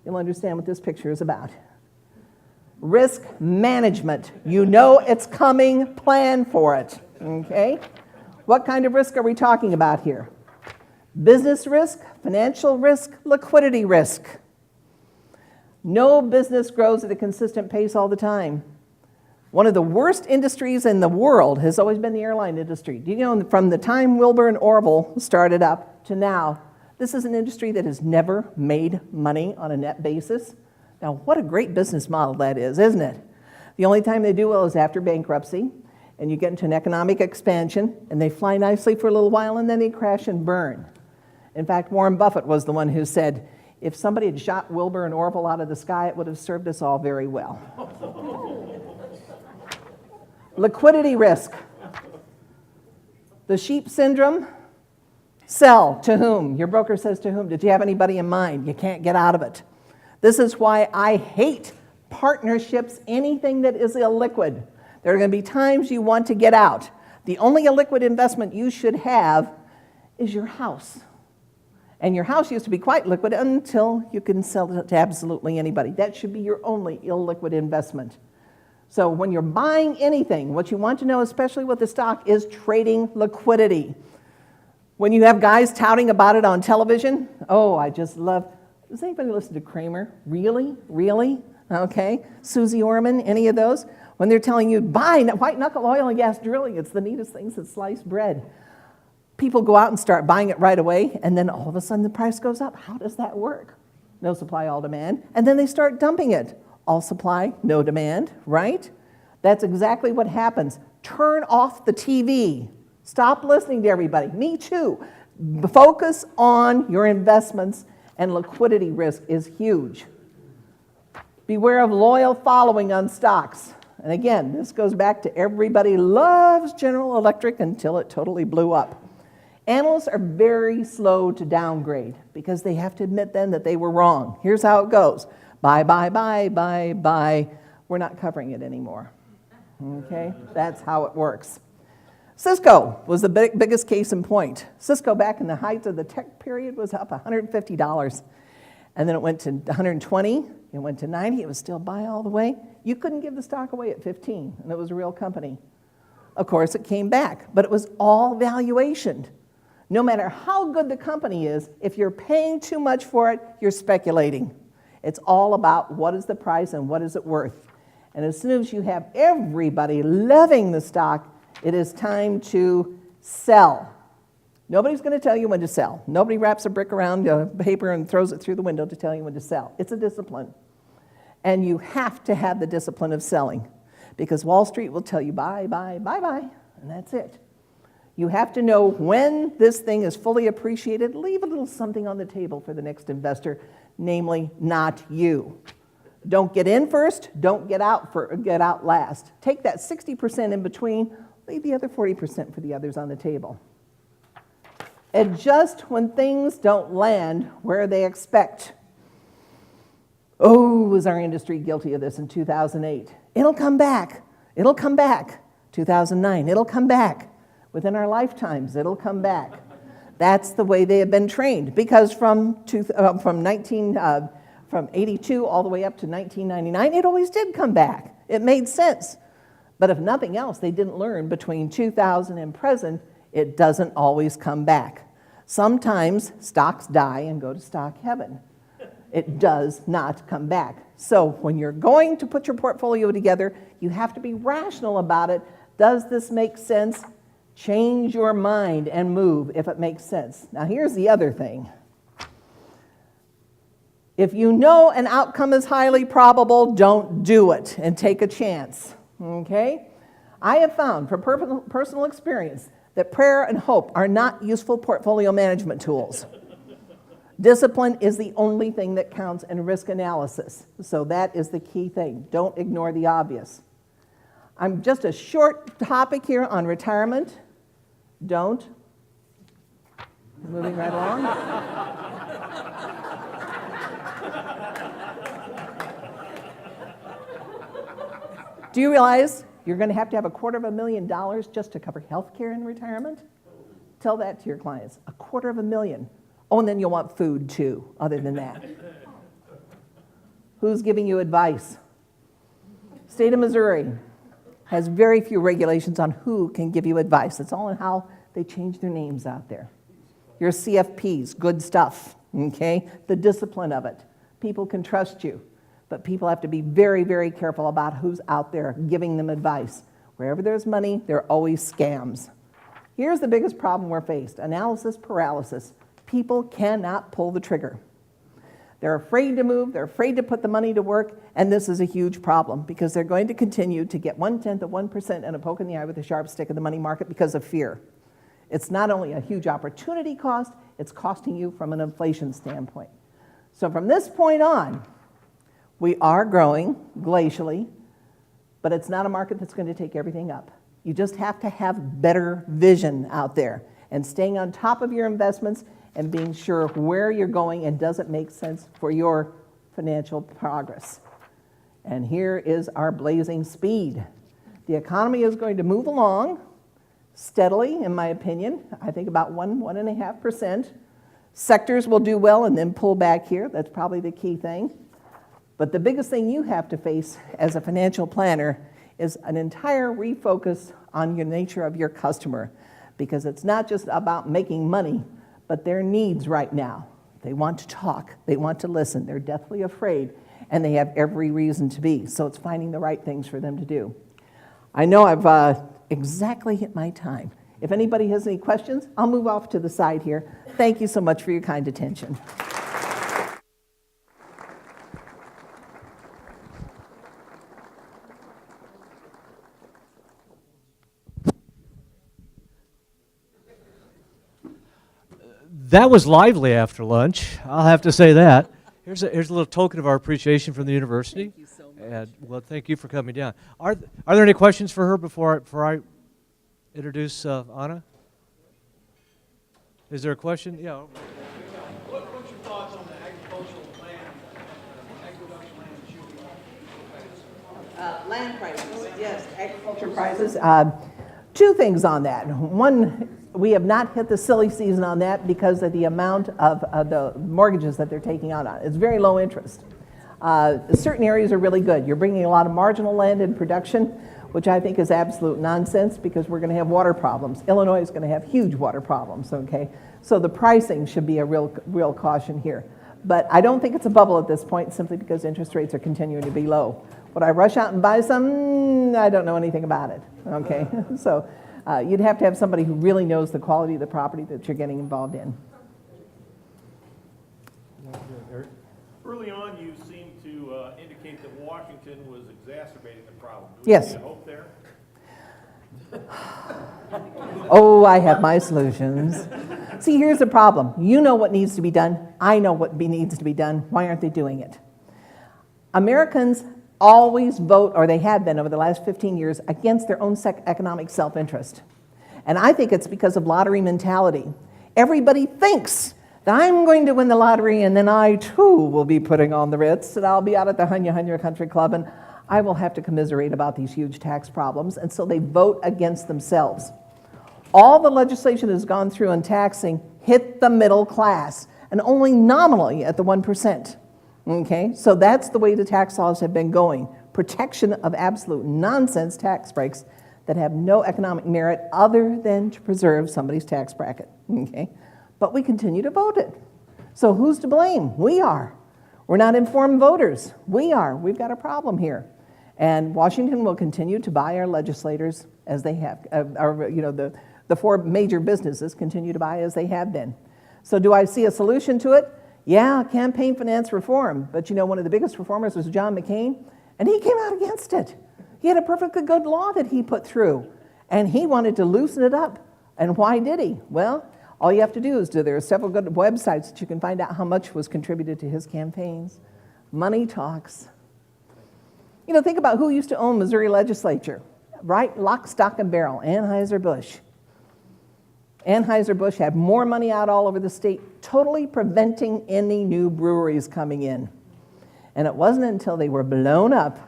B: You'll understand what this picture is about. Risk management. You know it's coming, plan for it, okay? What kind of risk are we talking about here? Business risk, financial risk, liquidity risk. No business grows at a consistent pace all the time. One of the worst industries in the world has always been the airline industry. Do you know, from the time Wilbur and Orville started up to now, this is an industry that has never made money on a net basis. Now, what a great business model that is, isn't it? The only time they do well is after bankruptcy, and you get into an economic expansion, and they fly nicely for a little while, and then they crash and burn. In fact, Warren Buffett was the one who said, if somebody had shot Wilbur and Orville out of the sky, it would have served us all very well. Liquidity risk. The sheep syndrome. Sell to whom? Your broker says to whom? Did you have anybody in mind? You can't get out of it. This is why I hate partnerships, anything that is illiquid. There are going to be times you want to get out. The only illiquid investment you should have is your house. And your house used to be quite liquid until you can sell it to absolutely anybody. That should be your only illiquid investment. So when you're buying anything, what you want to know, especially with the stock, is trading liquidity. When you have guys touting about it on television, I just love, does anybody listen to Kramer? Really? Really? Okay. Susie Orman, any of those? When they're telling you, buy white knuckle oil and gas drilling, it's the neatest thing since sliced bread. People go out and start buying it right away, and then all of a sudden the price goes up. How does that work? No supply, all demand. And then they start dumping it. All supply, no demand, right? That's exactly what happens. Turn off the TV. Stop listening to everybody. Me too. Focus on your investments, and liquidity risk is huge. Beware of loyal following on stocks. And again, this goes back to everybody loves General Electric until it totally blew up. Analysts are very slow to downgrade because they have to admit then that they were wrong. Here's how it goes. Buy, buy, buy, buy, buy. We're not covering it anymore. Okay? That's how it works. Cisco was the biggest case in point. Cisco, back in the height of the tech period, was up $150. And then it went to $120. It went to $90. It was still buy all the way. You couldn't give the stock away at $15, and it was a real company. Of course, it came back, but it was all valuation. No matter how good the company is, if you're paying too much for it, you're speculating. It's all about what is the price and what is it worth. And as soon as you have everybody loving the stock, it is time to sell. Nobody's going to tell you when to sell. Nobody wraps a brick around a paper and throws it through the window to tell you when to sell. It's a discipline. And you have to have the discipline of selling, because Wall Street will tell you buy, buy, buy, buy, and that's it. You have to know when this thing is fully appreciated. Leave a little something on the table for the next investor, namely not you. Don't get in first, don't get out last. Take that 60% in between, leave the other 40% for the others on the table. Adjust when things don't land where they expect. Oh, was our industry guilty of this in 2008? It'll come back. It'll come back. 2009, it'll come back. Within our lifetimes, it'll come back. That's the way they have been trained, because from 82 all the way up to 1999, it always did come back. It made sense. But if nothing else, they didn't learn between 2000 and present, it doesn't always come back. Sometimes stocks die and go to stock heaven. It does not come back. So when you're going to put your portfolio together, you have to be rational about it. Does this make sense? Change your mind and move if it makes sense. Now here's the other thing. If you know an outcome is highly probable, don't do it and take a chance. Okay? I have found from personal experience that prayer and hope are not useful portfolio management tools. Discipline is the only thing that counts in risk analysis. So that is the key thing. Don't ignore the obvious. I'm just a short topic here on retirement. Don't. Moving right along. Do you realize you're going to have $250,000 just to cover health care in retirement? Tell that to your clients. $250,000. Oh, and then you'll want food too, other than that. Who's giving you advice? State of Missouri has very few regulations on who can give you advice. It's all in how they change their names out there. Your CFPs, good stuff, okay? The discipline of it. People can trust you, but people have to be very, very careful about who's out there giving them advice. Wherever there's money, there are always scams. Here's the biggest problem we're faced: analysis paralysis. People cannot pull the trigger. They're afraid to move, they're afraid to put the money to work, and this is a huge problem because they're going to continue to get 1/10 of 1% and a poke in the eye with a sharp stick in the money market because of fear. It's not only a huge opportunity cost, it's costing you from an inflation standpoint. So from this point on, we are growing glacially, but it's not a market that's going to take everything up. You just have to have better vision out there and staying on top of your investments and being sure where you're going and does it make sense for your financial progress. And here is our blazing speed. The economy is going to move along steadily, in my opinion. I think about 1.5%. Sectors will do well and then pull back here. That's probably the key thing. But the biggest thing you have to face as a financial planner is an entire refocus on your nature of your customer, because it's not just about making money, but their needs right now. They want to talk, they want to listen, they're deathly afraid, and they have every reason to be. So it's finding the right things for them to do. I know I've exactly hit my time. If anybody has any questions, I'll move off to the side here. Thank you so much for your kind attention.
A: That was lively after lunch. I'll have to say that. Here's a little token of our appreciation from the university.
B: Thank you so much.
A: And, well, thank you for coming down. Are there any questions for her before I introduce Anna? Is there a question? Yeah.
C: What's your thoughts on the agricultural land, ag production land shooting up?
B: Land prices, yes, agriculture prices. Two things on that. One, we have not hit the silly season on that because of the amount of the mortgages that they're taking out on it. It's very low interest. Certain areas are really good. You're bringing a lot of marginal land in production, which I think is absolute nonsense because we're going to have water problems. Illinois is going to have huge water problems, okay? So the pricing should be a real caution here. But I don't think it's a bubble at this point simply because interest rates are continuing to be low. Would I rush out and buy some? I don't know anything about it, okay? So you'd have to have somebody who really knows the quality of the property that you're getting involved in.
D: Early on, you seemed to indicate that Washington was exacerbating the problem. Do we
B: Yes.
D: see a hope there?
B: Oh, I have my solutions. See, here's the problem. You know what needs to be done. I know what needs to be done. Why aren't they doing it? Americans always vote, or they have been over the last 15 years, against their own economic self-interest. And I think it's because of lottery mentality. Everybody thinks that I'm going to win the lottery, and then I, too, will be putting on the Ritz, and I'll be out at the Hunya Hunya Country Club, and I will have to commiserate about these huge tax problems, and so they vote against themselves. All the legislation has gone through on taxing hit the middle class, and only nominally at the 1%. Okay, so that's the way the tax laws have been going. Protection of absolute nonsense tax breaks that have no economic merit other than to preserve somebody's tax bracket. Okay, but we continue to vote it. So who's to blame? We are. We're not informed voters. We are. We've got a problem here. And Washington will continue to buy our legislators as they have, the four major businesses continue to buy as they have been. So do I see a solution to it? Yeah, campaign finance reform. But one of the biggest reformers was John McCain, and he came out against it. He had a perfectly good law that he put through, and he wanted to loosen it up. And why did he? Well, all you have to do is there are several good websites that you can find out how much was contributed to his campaigns. Money talks. Think about who used to own Missouri legislature, right? Lock, stock, and barrel, Anheuser-Busch. Anheuser-Busch had more money out all over the state, totally preventing any new breweries coming in. And it wasn't until they were blown up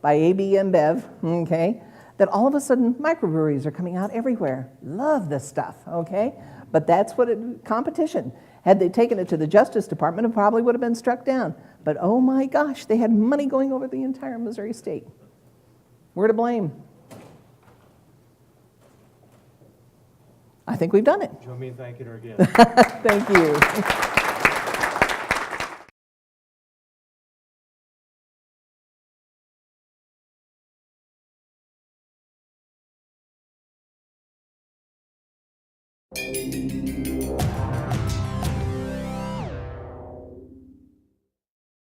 B: by AB InBev, okay, that all of a sudden microbreweries are coming out everywhere. Love this stuff, okay? But that's competition. Had they taken it to the Justice Department, it probably would have been struck down. But oh my gosh, they had money going over the entire Missouri state. We're to blame. I think we've done it.
A: Join me in thanking her again.
B: Thank you.